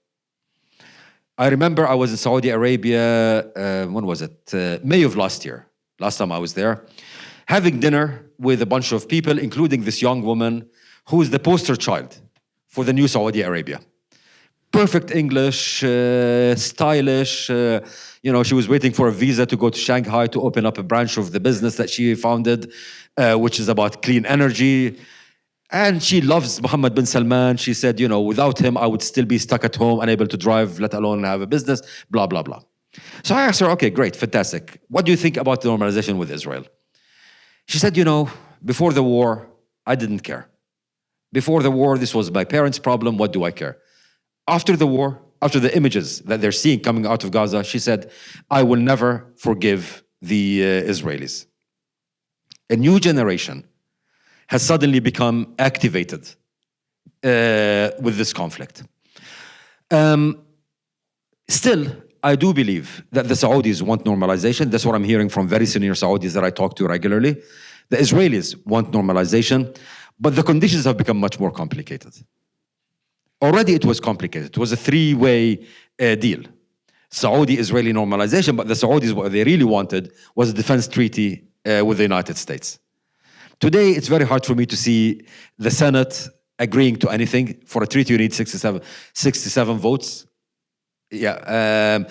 I remember I was in Saudi Arabia, when was it? May of last year, last time I was there, having dinner with a bunch of people, including this young woman who is the poster child for the new Saudi Arabia. Perfect English, stylish, she was waiting for a visa to go to Shanghai to open up a branch of the business that she founded, which is about clean energy. And she loves Mohammed bin Salman. She said, without him, I would still be stuck at home, unable to drive, let alone have a business, blah, blah, blah. So I asked her, okay, great, fantastic. What do you think about the normalization with Israel? She said, before the war, I didn't care. Before the war, this was my parents' problem. What do I care? After the war, after the images that they're seeing coming out of Gaza, she said, I will never forgive the Israelis. A new generation has suddenly become activated with this conflict. Still, I do believe that the Saudis want normalization. That's what I'm hearing from very senior Saudis that I talk to regularly. The Israelis want normalization, but the conditions have become much more complicated. Already it was complicated. It was a three-way deal. Saudi-Israeli normalization, but the Saudis, what they really wanted was a defense treaty with the United States. Today, it's very hard for me to see the Senate agreeing to anything. For a treaty, you need 67 votes. Yeah.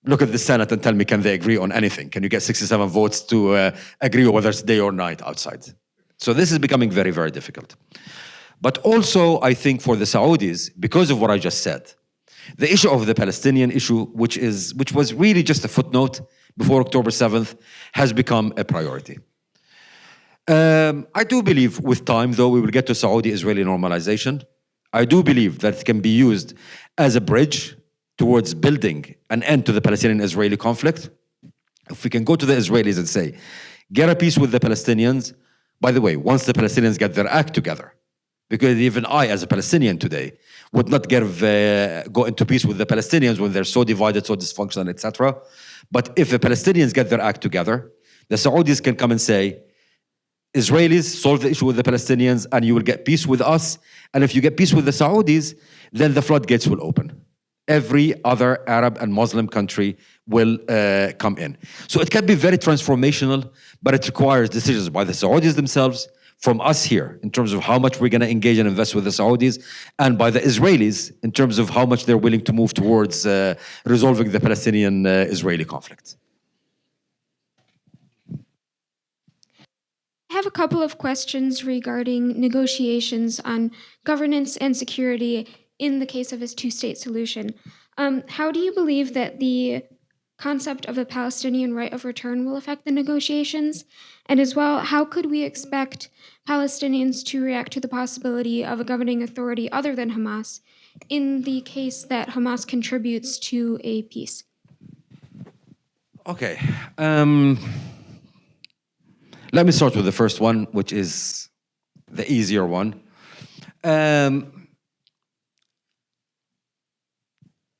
Look at the Senate and tell me, can they agree on anything? Can you get 67 votes to agree whether it's day or night outside? So this is becoming very, very difficult. But also, I think for the Saudis, because of what I just said, the issue of the Palestinian issue, which was really just a footnote before October 7th, has become a priority. I do believe with time, though, we will get to Saudi-Israeli normalization. I do believe that it can be used as a bridge towards building an end to the Palestinian-Israeli conflict. If we can go to the Israelis and say, get a peace with the Palestinians. By the way, once the Palestinians get their act together, because even I, as a Palestinian today, would not go into peace with the Palestinians when they're so divided, so dysfunctional, etc. But if the Palestinians get their act together, the Saudis can come and say, Israelis, solve the issue with the Palestinians and you will get peace with us. And if you get peace with the Saudis, then the floodgates will open. Every other Arab and Muslim country will come in. So it can be very transformational, but it requires decisions by the Saudis themselves, from us here, in terms of how much we're going to engage and invest with the Saudis, and by the Israelis, in terms of how much they're willing to move towards resolving the Palestinian-Israeli conflict. I have a couple of questions regarding negotiations on governance and security in the case of a two-state solution. How do you believe that the concept of a Palestinian right of return will affect the negotiations? And as well, how could we expect Palestinians to react to the possibility of a governing authority other than Hamas in the case that Hamas contributes to a peace? Okay. Let me start with the first one, which is the easier one.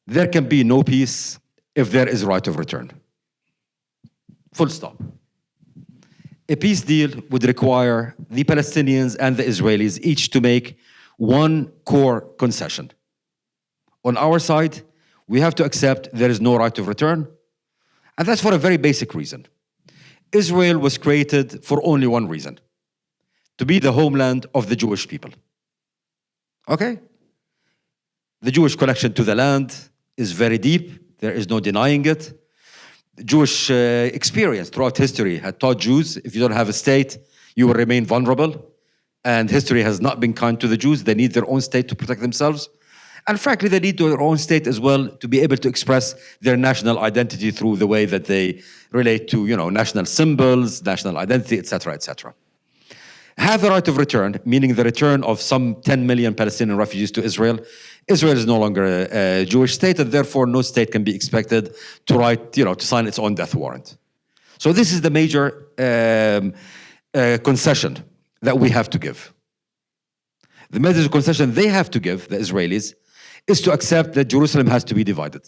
There can be no peace if there is right of return. Full stop. A peace deal would require the Palestinians and the Israelis each to make one core concession. On our side, we have to accept there is no right of return, and that's for a very basic reason. Israel was created for only one reason: to be the homeland of the Jewish people. Okay? The Jewish connection to the land is very deep. There is no denying it. Jewish experience throughout history had taught Jews, if you don't have a state, you will remain vulnerable. And history has not been kind to the Jews. They need their own state to protect themselves. And frankly, they need their own state as well to be able to express their national identity through the way that they relate to, national symbols, national identity, etc., etc. Have the right of return, meaning the return of some 10 million Palestinian refugees to Israel. Israel is no longer a Jewish state, and therefore no state can be expected to sign its own death warrant. So this is the major concession that we have to give. The major concession they have to give, the Israelis, is to accept that Jerusalem has to be divided.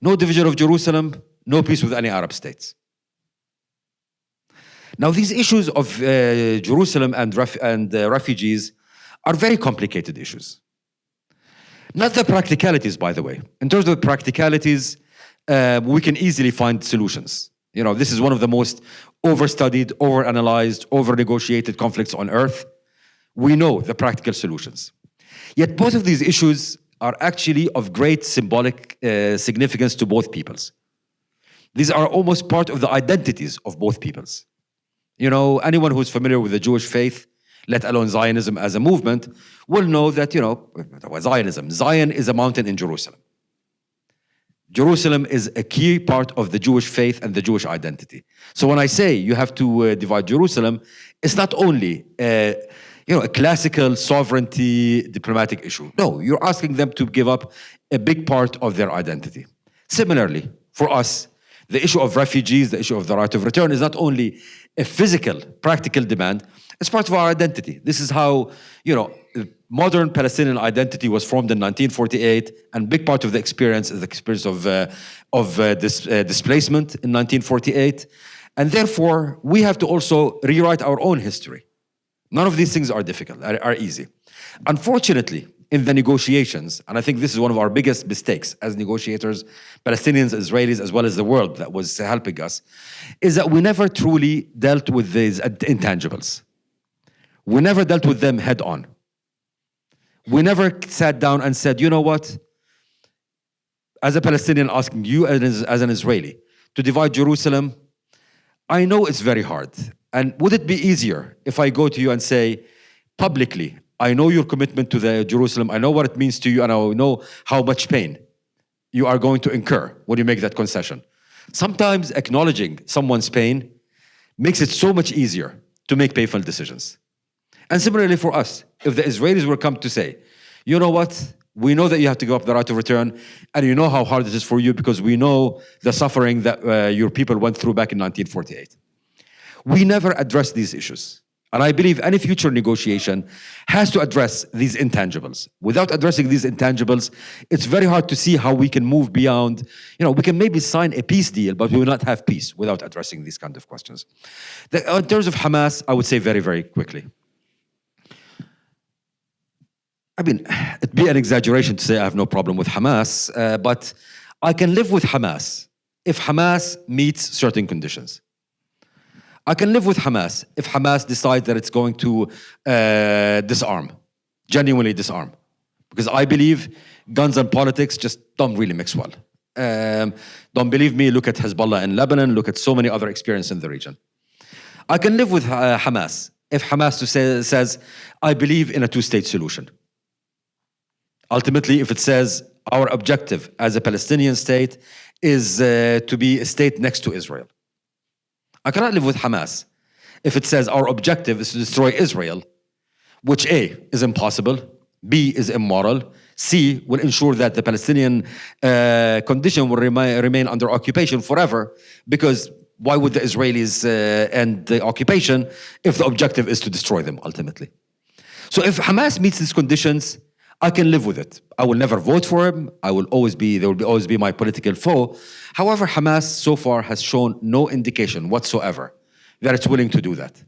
No division of Jerusalem, no peace with any Arab states. Now, these issues of Jerusalem and refugees are very complicated issues. Not the practicalities, by the way. In terms of the practicalities, we can easily find solutions. This is one of the most overstudied, overanalyzed, over-negotiated conflicts on earth. We know the practical solutions. Yet both of these issues are actually of great symbolic significance to both peoples. These are almost part of the identities of both peoples. Anyone who's familiar with the Jewish faith, let alone Zionism as a movement, will know that, Zion is a mountain in Jerusalem. Jerusalem is a key part of the Jewish faith and the Jewish identity. So when I say you have to divide Jerusalem, it's not only a classical sovereignty diplomatic issue. No, you're asking them to give up a big part of their identity. Similarly, for us, the issue of refugees, the issue of the right of return is not only a physical, practical demand, it's part of our identity. This is how, modern Palestinian identity was formed in 1948, and a big part of the experience is the experience of displacement in 1948. And therefore, we have to also rewrite our own history. None of these things are difficult, are easy. Unfortunately, in the negotiations, and I think this is one of our biggest mistakes as negotiators, Palestinians, Israelis, as well as the world that was helping us, is that we never truly dealt with these intangibles. We never dealt with them head on. We never sat down and said, you know what? As a Palestinian asking you as an Israeli to divide Jerusalem, I know it's very hard. And would it be easier if I go to you and say, publicly, I know your commitment to the Jerusalem, I know what it means to you, and I know how much pain you are going to incur when you make that concession. Sometimes acknowledging someone's pain makes it so much easier to make painful decisions. And similarly for us, if the Israelis were come to say, you know what, we know that you have to give up the right of return, and you know how hard it is for you because we know the suffering that your people went through back in 1948. We never address these issues. And I believe any future negotiation has to address these intangibles. Without addressing these intangibles, it's very hard to see how we can move beyond, we can maybe sign a peace deal, but we will not have peace without addressing these kind of questions. In terms of Hamas, I would say very, very quickly. It'd be an exaggeration to say I have no problem with Hamas, but I can live with Hamas if Hamas meets certain conditions. I can live with Hamas if Hamas decides that it's going to disarm, genuinely disarm. Because I believe guns and politics just don't really mix well. Don't believe me, look at Hezbollah in Lebanon, look at so many other experiences in the region. I can live with Hamas if Hamas says, I believe in a two-state solution. Ultimately, if it says, Our objective as a Palestinian state is to be a state next to Israel. I cannot live with Hamas if it says our objective is to destroy Israel, which A, is impossible, B, is immoral, C, will ensure that the Palestinian condition will remain under occupation forever, because why would the Israelis end the occupation if the objective is to destroy them ultimately? So if Hamas meets these conditions, I can live with it. I will never vote for him. There will always be my political foe. However, Hamas so far has shown no indication whatsoever that it's willing to do that.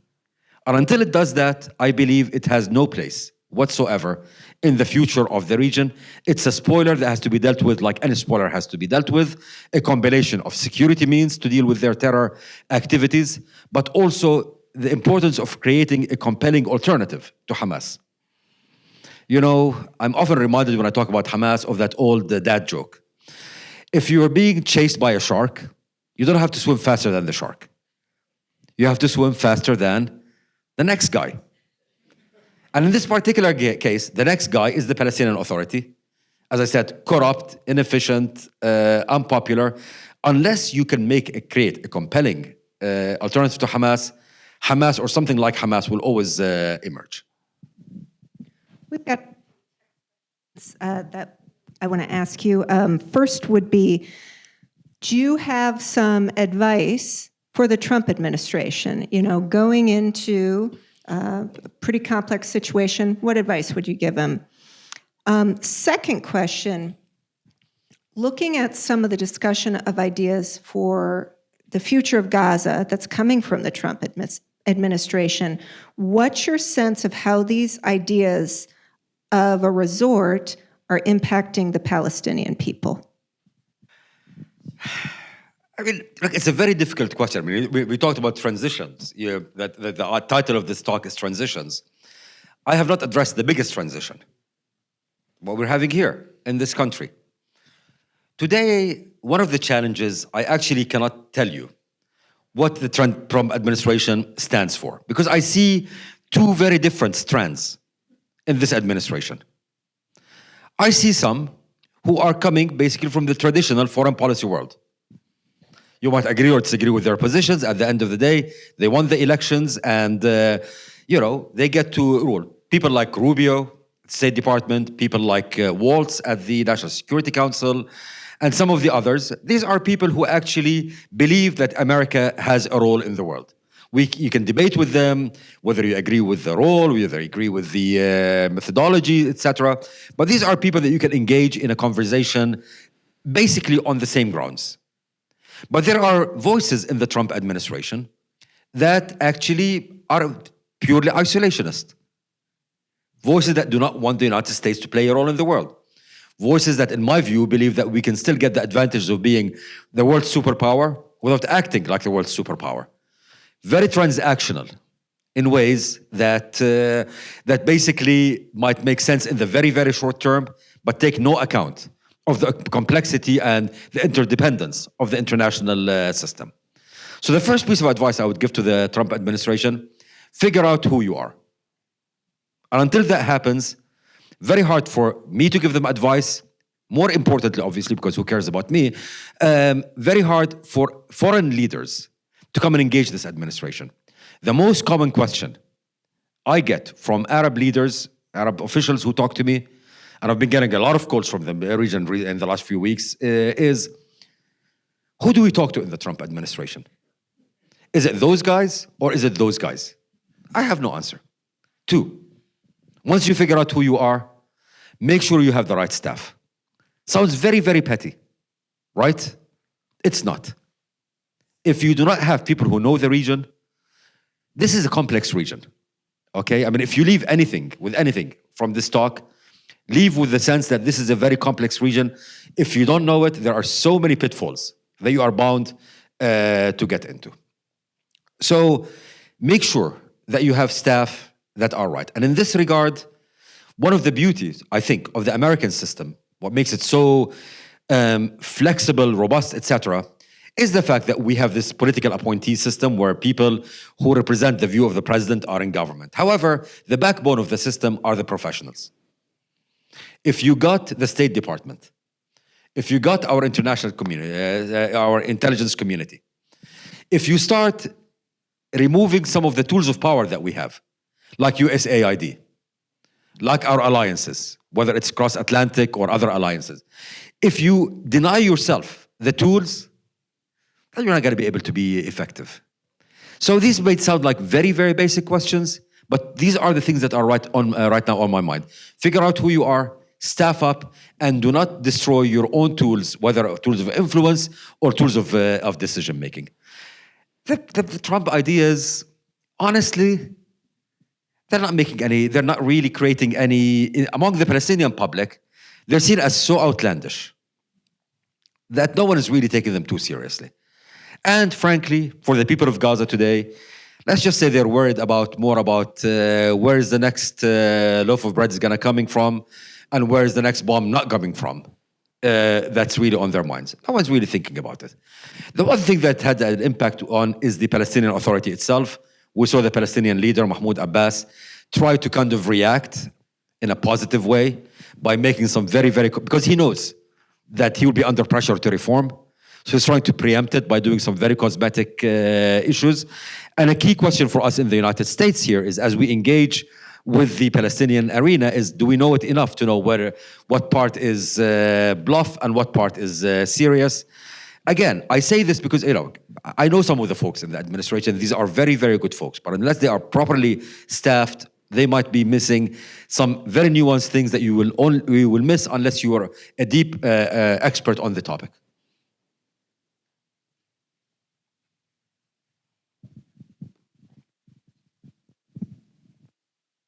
And until it does that, I believe it has no place whatsoever in the future of the region. It's a spoiler that has to be dealt with like any spoiler has to be dealt with, a combination of security means to deal with their terror activities, but also the importance of creating a compelling alternative to Hamas. You know, I'm often reminded when I talk about Hamas of that old dad joke. If you're being chased by a shark, you don't have to swim faster than the shark. You have to swim faster than the next guy. And in this particular case, the next guy is the Palestinian Authority. As I said, corrupt, inefficient, unpopular. Unless you can create a compelling alternative to Hamas or something like Hamas will always emerge. We've got that I want to ask you. First would be, do you have some advice for the Trump administration? You know, going into a pretty complex situation, what advice would you give them? Second question, looking at some of the discussion of ideas for the future of Gaza that's coming from the Trump administration, what's your sense of how these ideas of a resort are impacting the Palestinian people? I mean, look, it's a very difficult question. I mean, we talked about transitions. The title of this talk is Transitions. I have not addressed the biggest transition, what we're having here in this country. Today, one of the challenges, I actually cannot tell you what the Trump administration stands for, because I see two very different strands in this administration. I see some who are coming basically from the traditional foreign policy world. You might agree or disagree with their positions. At the end of the day, they won the elections and, they get to rule. People like Rubio, State Department, people like Waltz at the National Security Council, and some of the others. These are people who actually believe that America has a role in the world. You can debate with them, whether you agree with the role, whether you agree with the methodology, etc. But these are people that you can engage in a conversation basically on the same grounds. But there are voices in the Trump administration that actually are purely isolationist. Voices that do not want the United States to play a role in the world. Voices that, in my view, believe that we can still get the advantage of being the world's superpower without acting like the world's superpower. Very transactional in ways that that basically might make sense in the very, very short term, but take no account of the complexity and the interdependence of the international system. So the first piece of advice I would give to the Trump administration, figure out who you are. And until that happens, very hard for me to give them advice, more importantly, obviously, because who cares about me, very hard for foreign leaders to come and engage this administration. The most common question I get from Arab leaders, Arab officials who talk to me, and I've been getting a lot of calls from the region in the last few weeks, is who do we talk to in the Trump administration? Is it those guys or is it those guys? I have no answer. 2, once you figure out who you are, make sure you have the right staff. Sounds very, very petty, right? It's not. If you do not have people who know the region, this is a complex region, okay? I mean, if you leave anything from this talk, leave with the sense that this is a very complex region. If you don't know it, there are so many pitfalls that you are bound to get into. So make sure that you have staff that are right. And in this regard, one of the beauties, I think, of the American system, what makes it so flexible, robust, etc., is the fact that we have this political appointee system where people who represent the view of the president are in government. However, the backbone of the system are the professionals. If you got the State Department if you got our international community, our intelligence community, if you start removing some of the tools of power that we have, like USAID, like our alliances, whether it's cross-Atlantic or other alliances, if you deny yourself the tools, then you're not going to be able to be effective. So these may sound like very, very basic questions, but these are the things that are right now on my mind. Figure out who you are, staff up, and do not destroy your own tools, whether tools of influence or tools of decision-making. The Trump ideas, honestly, they're not really creating any, among the Palestinian public, they're seen as so outlandish that no one is really taking them too seriously. And frankly, for the people of Gaza today, let's just say they're worried more about where is the next loaf of bread is going to coming from, and where is the next bomb not coming from. That's really on their minds. No one's really thinking about it. The one thing that had an impact on is the Palestinian Authority itself. We saw the Palestinian leader, Mahmoud Abbas, try to kind of react in a positive way by making some because he knows that he will be under pressure to reform. So he's trying to preempt it by doing some very cosmetic issues. And a key question for us in the United States here is, as we engage with the Palestinian arena, is do we know it enough to know what part is bluff and what part is serious? Again, I say this because, I know some of the folks in the administration. These are very, very good folks. But unless they are properly staffed, they might be missing some very nuanced things that you will miss unless you are a deep expert on the topic.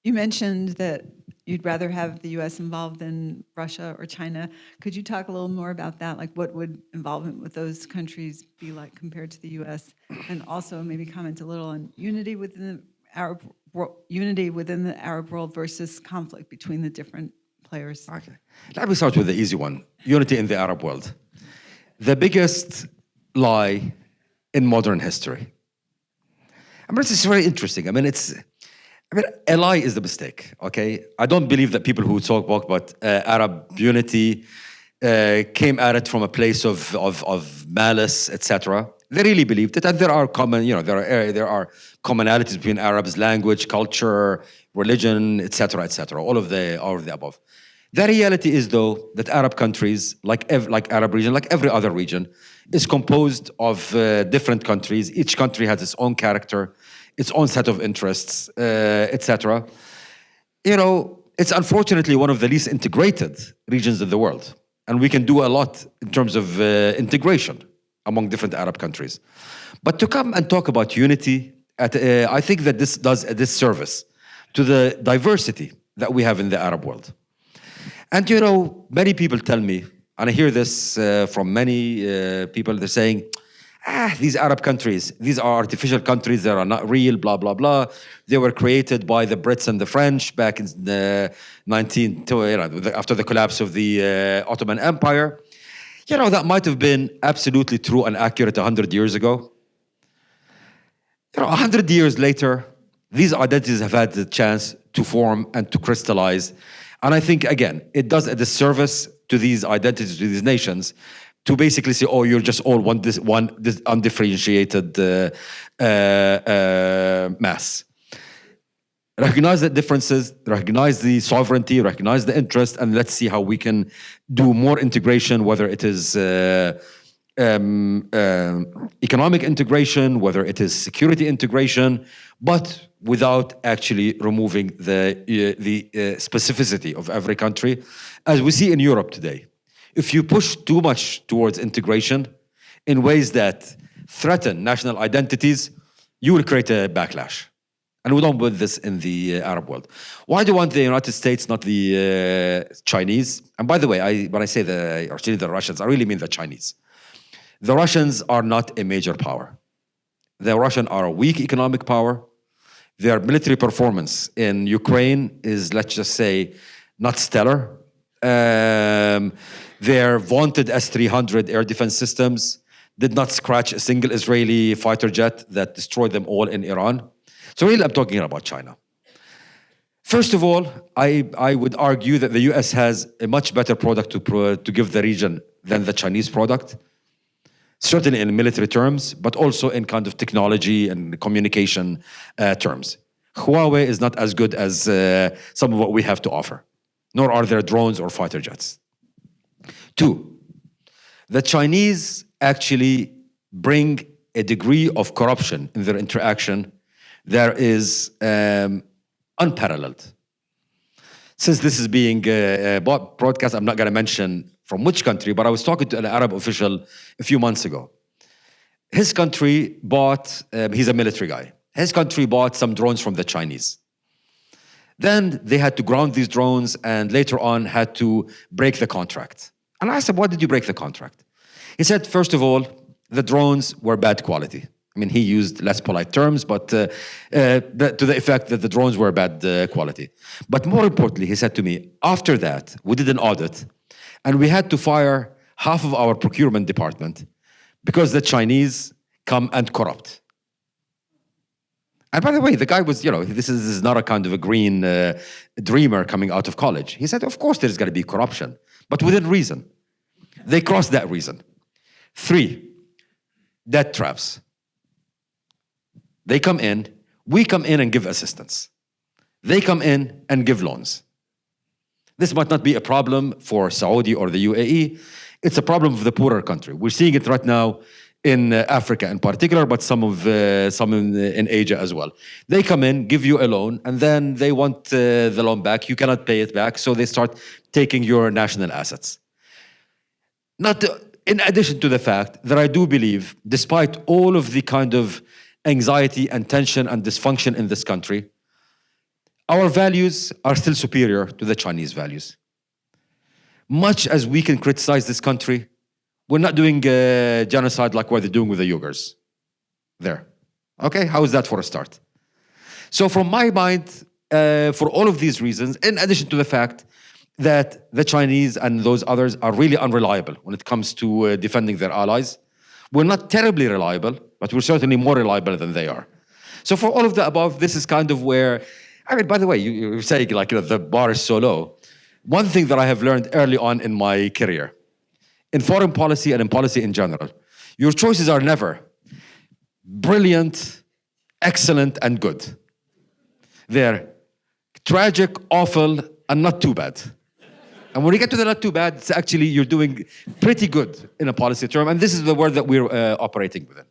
You mentioned that you'd rather have the U.S. involved than Russia or China. Could you talk a little more about that? Like, what would involvement with those countries be like compared to the U.S.? And also maybe comment a little on unity within the Arab world versus conflict between the different players. Okay. Let me start with the easy one. Unity in the Arab world. The biggest lie in modern history. This is very interesting. A lie is the mistake, okay? I don't believe that people who talk about Arab unity came at it from a place of malice, etc. They really believed it, and there are there are commonalities between Arabs: language, culture, religion, etc., etc. All of the above. The reality is, though, that Arab countries, like Arab region, like every other region, is composed of different countries. Each country has its own character, its own set of interests, etc. It's unfortunately one of the least integrated regions in the world, and we can do a lot in terms of integration among different Arab countries. But to come and talk about unity, I think that this does a disservice to the diversity that we have in the Arab world. And many people tell me, and I hear this from many people, they're saying, these Arab countries, these are artificial countries, they are not real, blah, blah, blah. They were created by the Brits and the French back in the after the collapse of the Ottoman Empire. That might have been absolutely true and accurate 100 years ago. 100 years later, these identities have had the chance to form and to crystallize. And I think, again, it does a disservice to these identities, to these nations, to basically say, you're just all one undifferentiated mass. Recognize the differences, recognize the sovereignty, recognize the interest, and let's see how we can do more integration, whether it is economic integration, whether it is security integration, but without actually removing the specificity of every country, as we see in Europe today. If you push too much towards integration in ways that threaten national identities, you will create a backlash. And we don't want this in the Arab world. Why do you want the United States, not the Chinese? And by the way, when I say the Russians, I really mean the Chinese. The Russians are not a major power. The Russians are a weak economic power. Their military performance in Ukraine is, let's just say, not stellar. Their vaunted S-300 air defense systems did not scratch a single Israeli fighter jet that destroyed them all in Iran. So really, I'm talking about China. First of all, I would argue that the US has a much better product to give the region than the Chinese product, certainly in military terms, but also in kind of technology and communication terms. Huawei is not as good as some of what we have to offer, nor are there drones or fighter jets. Two, the Chinese actually bring a degree of corruption in their interaction that is unparalleled. Since this is being broadcast, I'm not going to mention from which country, but I was talking to an Arab official a few months ago. His country bought, he's a military guy, his country bought some drones from the Chinese. Then they had to ground these drones and later on had to break the contract. And I asked him, why did you break the contract? He said, first of all, the drones were bad quality. I mean, he used less polite terms, but to the effect that the drones were bad quality. But more importantly, he said to me, after that, we did an audit, and we had to fire half of our procurement department because the Chinese come and corrupt. And by the way, the guy was, this is not a kind of a green dreamer coming out of college. He said, of course there's going to be corruption, but within reason. They crossed that reason. 3, debt traps. They come in, we come in and give assistance. They come in and give loans. This might not be a problem for Saudi or the UAE. It's a problem of the poorer country. We're seeing it right now in Africa in particular, but some in Asia as well. They come in, give you a loan, and then they want the loan back. You cannot pay it back, so they start taking your national assets. In addition to the fact that I do believe, despite all of the kind of anxiety and tension and dysfunction in this country, our values are still superior to the Chinese values. Much as we can criticize this country, we're not doing genocide like what they're doing with the Uyghurs there. Okay, how is that for a start? So from my mind, for all of these reasons, in addition to the fact that the Chinese and those others are really unreliable when it comes to defending their allies, we're not terribly reliable, but we're certainly more reliable than they are. So for all of the above, this is kind of where, I mean, by the way, you're saying the bar is so low. One thing that I have learned early on in my career, in foreign policy and in policy in general, your choices are never brilliant, excellent, and good. They're tragic, awful, and not too bad. And when you get to the not too bad, it's actually you're doing pretty good in a policy term, and this is the word that we're operating within.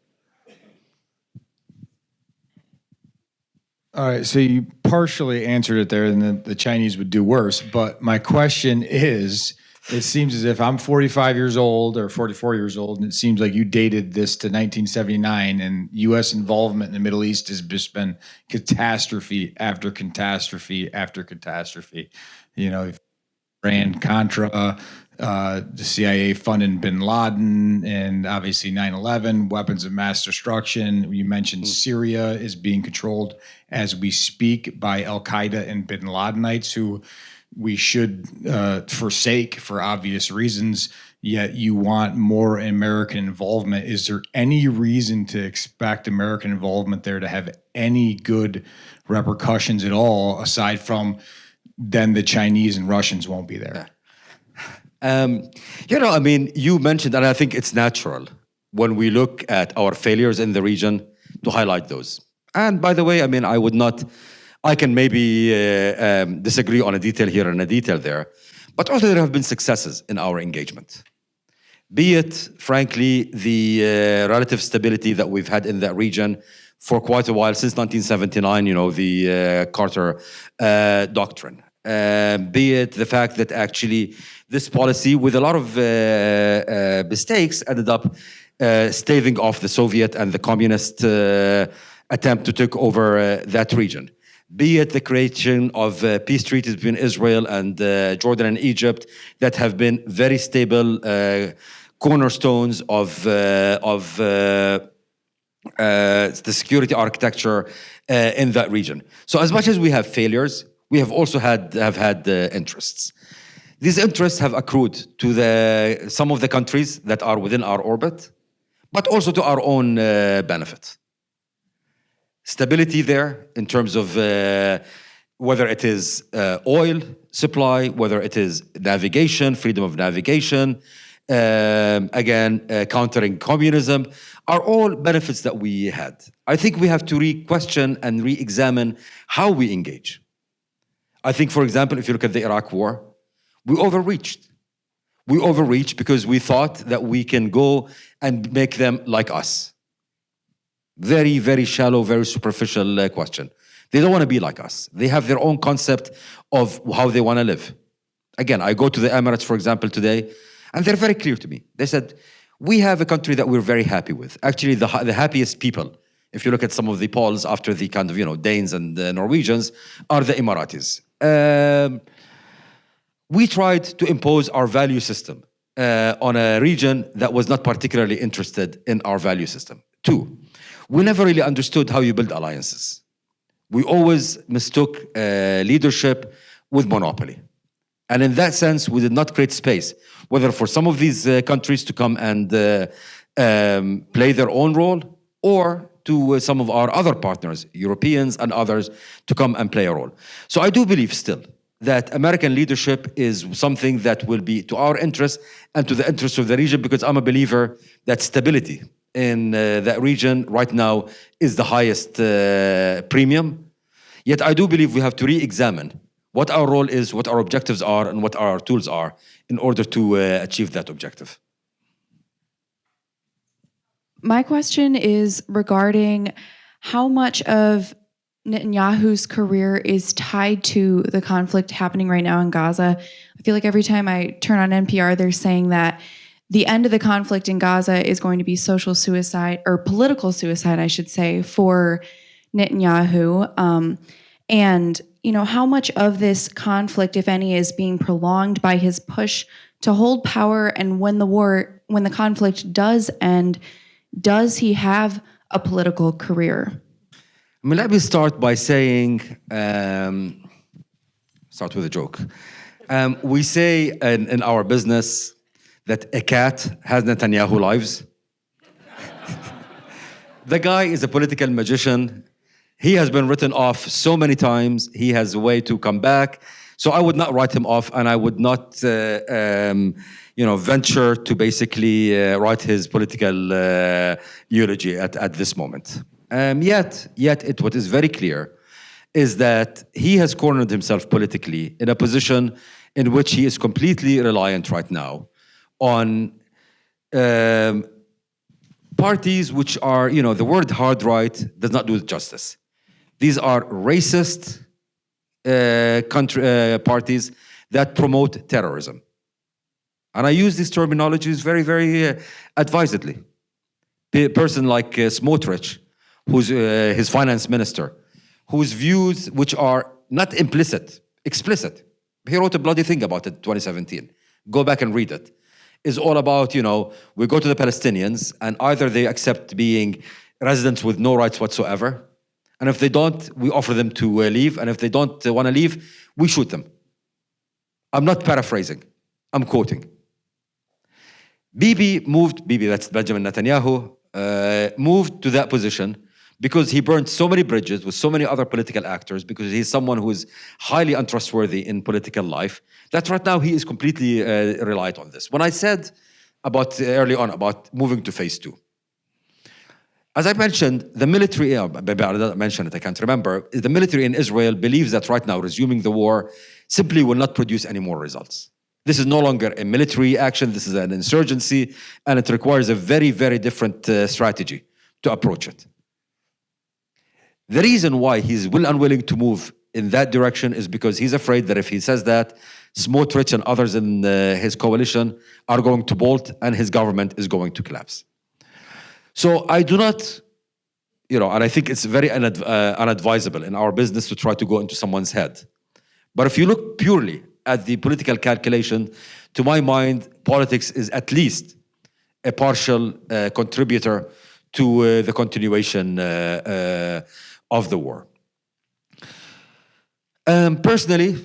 All right, so you partially answered it there, and the Chinese would do worse. But my question is, it seems as if I'm 45 years old or 44 years old, and it seems like you dated this to 1979, and U.S. involvement in the Middle East has just been catastrophe after catastrophe after catastrophe. Iran-Contra, the CIA funding bin Laden, and obviously 9/11, weapons of mass destruction. You mentioned Syria is being controlled as we speak by al-Qaeda and bin Ladenites, who we should forsake for obvious reasons, yet you want more American involvement. Is there any reason to expect American involvement there to have any good repercussions at all, aside from then the Chinese and Russians won't be there? You mentioned, and I think it's natural when we look at our failures in the region to highlight those. And by the way, I can maybe disagree on a detail here and a detail there, but also there have been successes in our engagement. Be it, frankly, the relative stability that we've had in that region for quite a while, since 1979, the Carter Doctrine. Be it the fact that actually this policy, with a lot of mistakes, ended up staving off the Soviet and the communist attempt to take over that region. Be it the creation of peace treaties between Israel and Jordan and Egypt that have been very stable cornerstones of the security architecture in that region. So as much as we have failures, we have also had interests. These interests have accrued to some of the countries that are within our orbit, but also to our own benefit. Stability there in terms of whether it is oil supply, whether it is navigation, freedom of navigation, countering communism, are all benefits that we had. I think we have to re-question and re-examine how we engage. I think, for example, if you look at the Iraq War, we overreached. We overreached because we thought that we can go and make them like us. Very, very shallow, very superficial question. They don't want to be like us. They have their own concept of how they want to live. Again, I go to the Emirates, for example, today, and they're very clear to me. They said, we have a country that we're very happy with. Actually, the happiest people, if you look at some of the polls after the kind of, Danes and Norwegians, are the Emiratis. We tried to impose our value system on a region that was not particularly interested in our value system. 2, we never really understood how you build alliances. We always mistook leadership with monopoly. And in that sense, we did not create space, whether for some of these countries to come and play their own role, or to some of our other partners, Europeans and others, to come and play a role. So I do believe still that American leadership is something that will be to our interest and to the interest of the region, because I'm a believer that stability in that region right now is the highest premium. Yet I do believe we have to re-examine what our role is, what our objectives are, and what our tools are in order to achieve that objective. My question is regarding how much of Netanyahu's career is tied to the conflict happening right now in Gaza. I feel like every time I turn on NPR, they're saying that the end of the conflict in Gaza is going to be social suicide, or political suicide, I should say, for Netanyahu. And, how much of this conflict, if any, is being prolonged by his push to hold power? And when the conflict does end, does he have a political career? Let me start by saying, start with a joke. We say in our business that a cat has Netanyahu lives. The guy is a political magician. He has been written off so many times. He has a way to come back. So I would not write him off, and I would not, venture to basically write his political eulogy at this moment. Yet, what is very clear is that he has cornered himself politically in a position in which he is completely reliant right now on parties which are, the word hard right does not do it justice. These are racist parties that promote terrorism. And I use these terminologies very, very advisedly. A person like Smotrich, who's his finance minister, whose views, which are not explicit. He wrote a bloody thing about it in 2017. Go back and read it. Is all about, we go to the Palestinians, and either they accept being residents with no rights whatsoever, and if they don't, we offer them to leave, and if they don't want to leave, we shoot them. I'm not paraphrasing. I'm quoting. Bibi, that's Benjamin Netanyahu, moved to that position because he burned so many bridges with so many other political actors, because he's someone who is highly untrustworthy in political life, that right now he is completely reliant on this. When I said early on about moving to phase 2, as I mentioned, the military, maybe I didn't mention it, I can't remember, the military in Israel believes that right now resuming the war simply will not produce any more results. This is no longer a military action, this is an insurgency, and it requires a very, very different strategy to approach it. The reason why he's unwilling to move in that direction is because he's afraid that if he says that, Smotrich and others in his coalition are going to bolt and his government is going to collapse. So I do not, and I think it's very unadvisable in our business to try to go into someone's head. But if you look purely at the political calculation, to my mind, politics is at least a partial contributor to the continuation of the war. Personally,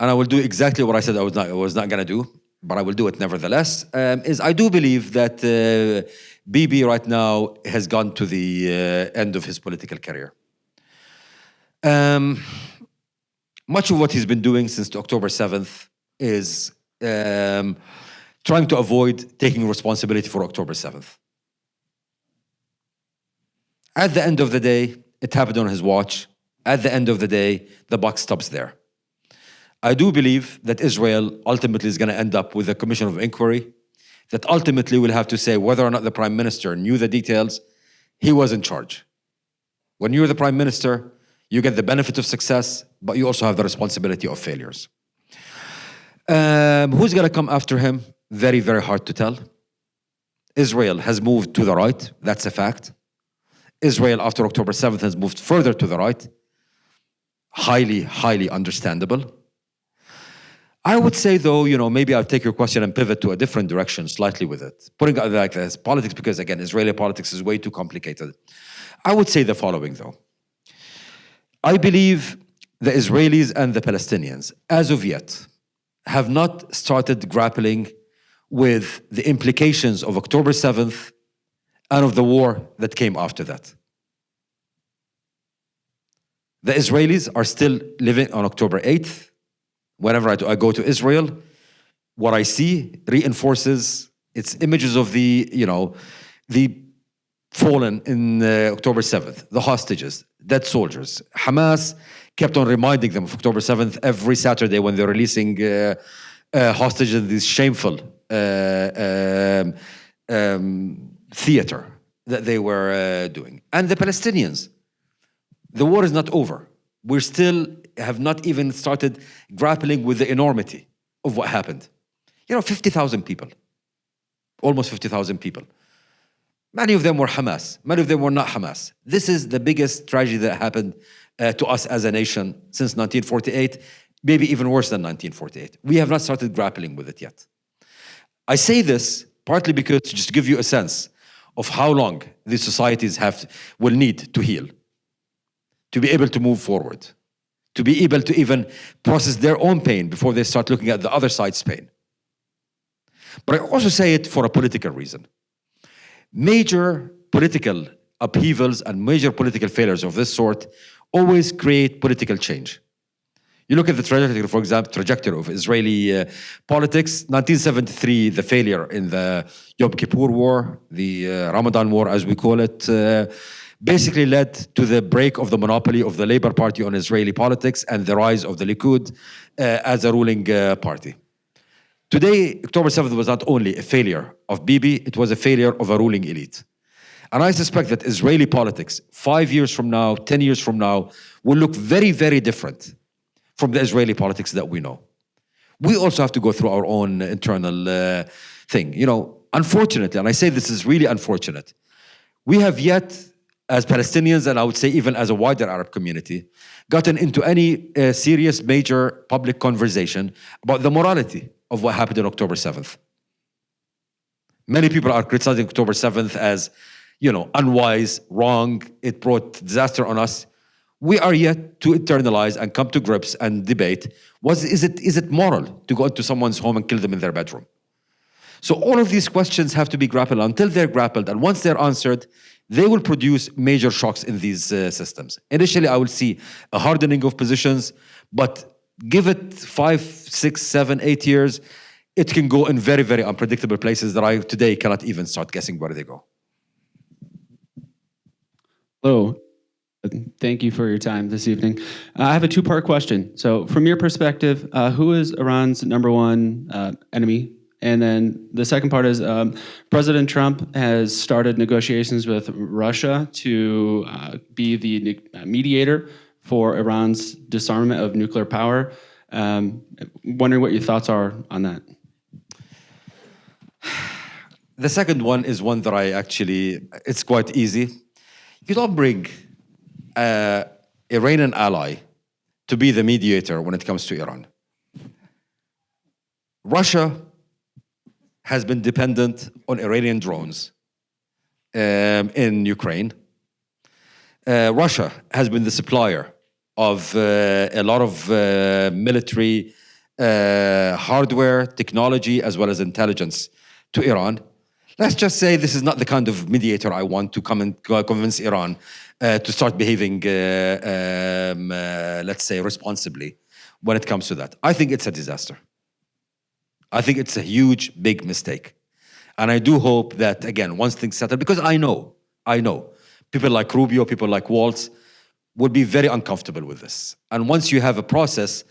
and I will do exactly what I said I was not going to do, but I will do it nevertheless, is I do believe that Bibi right now has gone to the end of his political career. much of what he's been doing since October 7th is trying to avoid taking responsibility for October 7th. At the end of the day, it happened on his watch. At the end of the day, the buck stops there. I do believe that Israel ultimately is going to end up with a commission of inquiry that ultimately will have to say whether or not the prime minister knew the details. He was in charge. When you're the prime minister, you get the benefit of success, but you also have the responsibility of failures. Who's going to come after him? Very, very hard to tell. Israel has moved to the right. That's a fact. Israel, after October 7th, has moved further to the right. Highly, highly understandable. I would say, though, maybe I'll take your question and pivot to a different direction slightly with it. Putting it like this, politics, because again, Israeli politics is way too complicated. I would say the following, though. I believe the Israelis and the Palestinians, as of yet, have not started grappling with the implications of October 7th and of the war that came after that. The Israelis are still living on October 8th. Whenever I go to Israel, what I see reinforces its images of the fallen in October 7th, the hostages, dead soldiers. Hamas kept on reminding them of October 7th every Saturday when they're releasing hostages in this shameful theater that they were doing. And the Palestinians, the war is not over. We still have not even started grappling with the enormity of what happened. 50,000 people, almost 50,000 people. Many of them were Hamas. Many of them were not Hamas. This is the biggest tragedy that happened to us as a nation since 1948, maybe even worse than 1948. We have not started grappling with it yet. I say this partly because to just give you a sense of how long these societies will need to heal, to be able to move forward, to be able to even process their own pain before they start looking at the other side's pain. But I also say it for a political reason. Major political upheavals and major political failures of this sort always create political change. You look at the trajectory, for example, of Israeli politics. 1973, the failure in the Yom Kippur War, the Ramadan War, as we call it, basically led to the break of the monopoly of the Labour Party on Israeli politics and the rise of the Likud as a ruling party. Today, October 7th was not only a failure of Bibi, it was a failure of a ruling elite. And I suspect that Israeli politics, 5 years from now, 10 years from now, will look very, very different from the Israeli politics that we know. We also have to go through our own internal thing. Unfortunately, and I say this is really unfortunate, we have yet, as Palestinians, and I would say even as a wider Arab community, gotten into any serious major public conversation about the morality of what happened on October 7th. Many people are criticizing October 7th as, unwise, wrong, it brought disaster on us. We are yet to internalize and come to grips and debate, is it moral to go into someone's home and kill them in their bedroom? So all of these questions have to be grappled until they're grappled, and once they're answered, they will produce major shocks in these systems. Initially, I will see a hardening of positions, but give it 5, 6, 7, 8 years, it can go in very, very unpredictable places that I today cannot even start guessing where they go. Hello. Thank you for your time this evening. I have a two-part question. So from your perspective, who is Iran's number one enemy? And then the second part is President Trump has started negotiations with Russia to be the mediator for Iran's disarmament of nuclear power. Wondering what your thoughts are on that. The second one is one that it's quite easy. You don't bring an Iranian ally to be the mediator when it comes to Iran. Russia has been dependent on Iranian drones in Ukraine. Russia has been the supplier of a lot of military hardware, technology, as well as intelligence to Iran. Let's just say this is not the kind of mediator I want to come and convince Iran to start behaving, let's say, responsibly when it comes to that. I think it's a disaster. I think it's a huge, big mistake. And I do hope that, again, once things settle, because I know, people like Rubio, people like Waltz would be very uncomfortable with this. And once you have a process,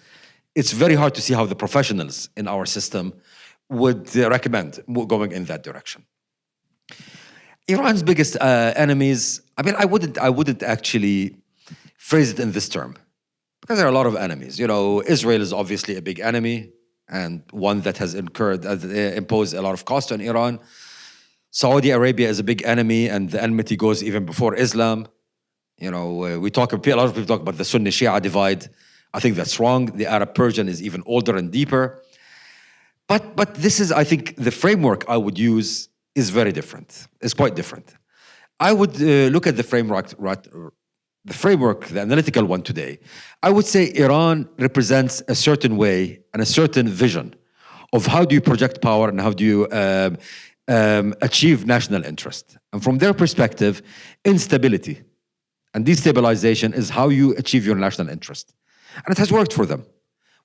it's very hard to see how the professionals in our system would recommend going in that direction. Iran's biggest enemies, I mean, I wouldn't actually phrase it in this term, because there are a lot of enemies. You know, Israel is obviously a big enemy, and one that has imposed a lot of cost on Iran. Saudi Arabia is a big enemy, and the enmity goes even before Islam. You know, a lot of people talk about the Sunni-Shia divide. I think that's wrong. The Arab-Persian is even older and deeper. But this is, I think, the framework I would use is very different. It's quite different. I would look at the framework, the analytical one today. I would say Iran represents a certain way and a certain vision of how do you project power and how do you achieve national interest. And from their perspective, instability and destabilization is how you achieve your national interest. And it has worked for them.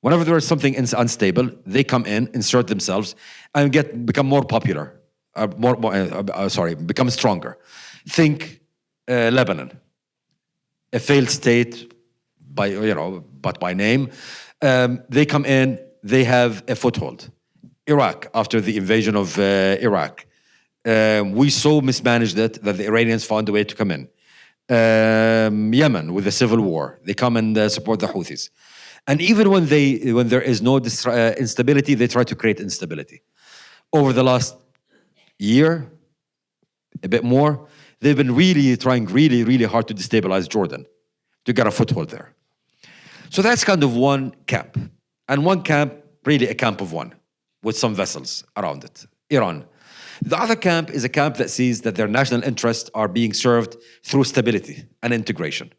Whenever there is something unstable, they come in, insert themselves, and become more popular, become stronger. Think Lebanon, a failed state but by name. They come in, they have a foothold. Iraq, after the invasion of Iraq, we so mismanaged it that the Iranians found a way to come in. Yemen with the civil war, they come and support the Houthis. And even when there is no instability, they try to create instability. Over the last year, a bit more, they've been trying really hard to destabilize Jordan, to get a foothold there. So that's kind of one camp. And one camp, really a camp of one, with some vessels around it, Iran. The other camp is a camp that sees that their national interests are being served through stability and integration.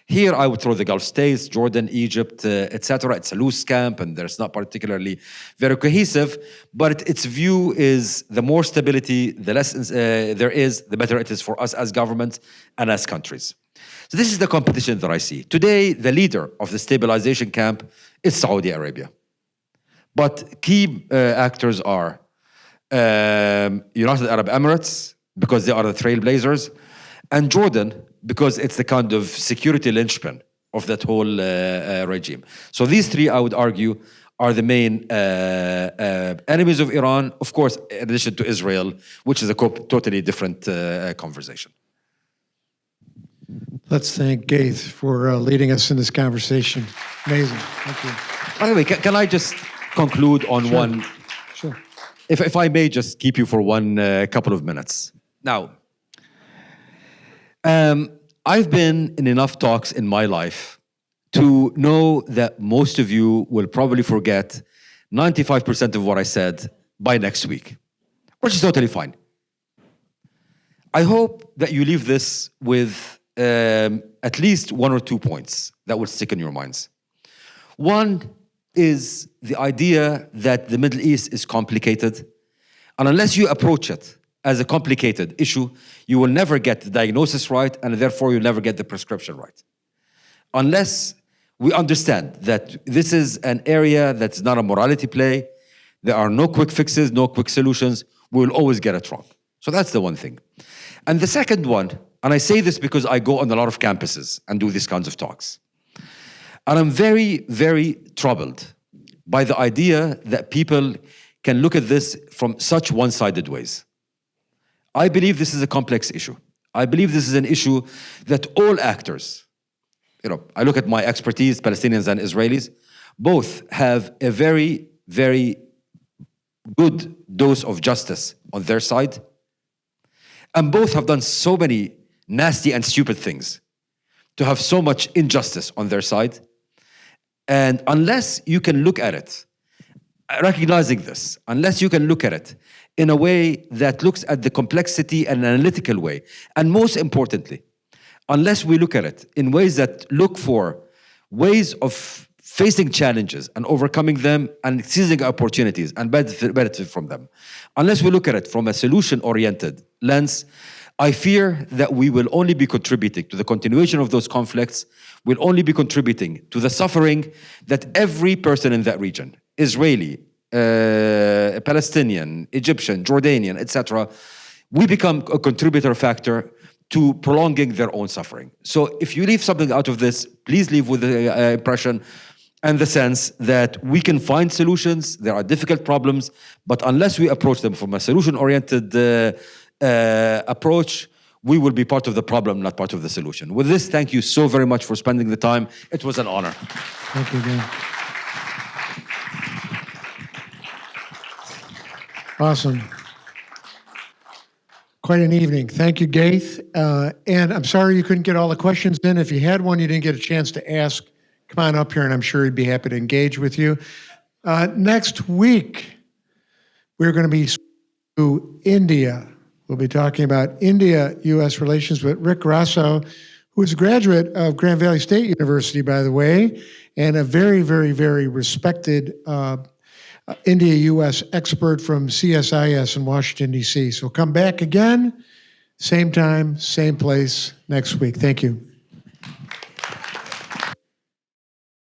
Here, I would throw the Gulf states, Jordan, Egypt, etc. It's a loose camp, and there's not particularly very cohesive. But its view is the more stability, the less there is, the better it is for us as governments and as countries. So this is the competition that I see. Today, the leader of the stabilization camp is Saudi Arabia. But key actors are United Arab Emirates, because they are the trailblazers, and Jordan, because it's the kind of security linchpin of that whole regime. So these three, I would argue, are the main enemies of Iran, of course, in addition to Israel, which is a totally different conversation. Let's thank Ghaith for leading us in this conversation. Amazing. Thank you. By the way, can I just conclude on one? Sure. If I may just keep you for one couple of minutes. Now, I've been in enough talks in my life to know that most of you will probably forget 95% of what I said by next week, which is totally fine. I hope that you leave this with at least one or 2 points that will stick in your minds. One is the idea that the Middle East is complicated, and unless you approach it as a complicated issue, you will never get the diagnosis right, and therefore you'll never get the prescription right. Unless we understand that this is an area that's not a morality play, there are no quick fixes, no quick solutions, we will always get it wrong. So that's the one thing. And the second one, and I say this because I go on a lot of campuses and do these kinds of talks, and I'm very troubled by the idea that people can look at this from such one-sided ways. I believe this is a complex issue. I believe this is an issue that all actors, I look at my expertise, Palestinians and Israelis, both have a very good dose of justice on their side, and both have done so many nasty and stupid things to have so much injustice on their side. And unless you can look at it, recognizing this, unless you can look at it in a way that looks at the complexity in an analytical way, and most importantly, unless we look at it in ways that look for ways of facing challenges and overcoming them and seizing opportunities and benefit from them, unless we look at it from a solution-oriented lens, I fear that we will only be contributing to the continuation of those conflicts, will only be contributing to the suffering that every person in that region, Israeli, Palestinian, Egyptian, Jordanian, etc., we become a contributor factor to prolonging their own suffering. So if you leave something out of this, please leave with the impression and the sense that we can find solutions. There are difficult problems, but unless we approach them from a solution-oriented approach, we will be part of the problem, not part of the solution. With this, thank you so very much for spending the time. It was an honor. Thank you again. Awesome. Quite an evening. Thank you, Ghaith. And I'm sorry you couldn't get all the questions in. If you had one you didn't get a chance to ask, come on up here and I'm sure he'd be happy to engage with you. Next week, we're going to be to India. We'll be talking about India-U.S. relations with Rick Grasso, who is a graduate of Grand Valley State University, by the way, and a very, very, very respected India-U.S. expert from CSIS in Washington, D.C. So come back again, same time, same place next week. Thank you.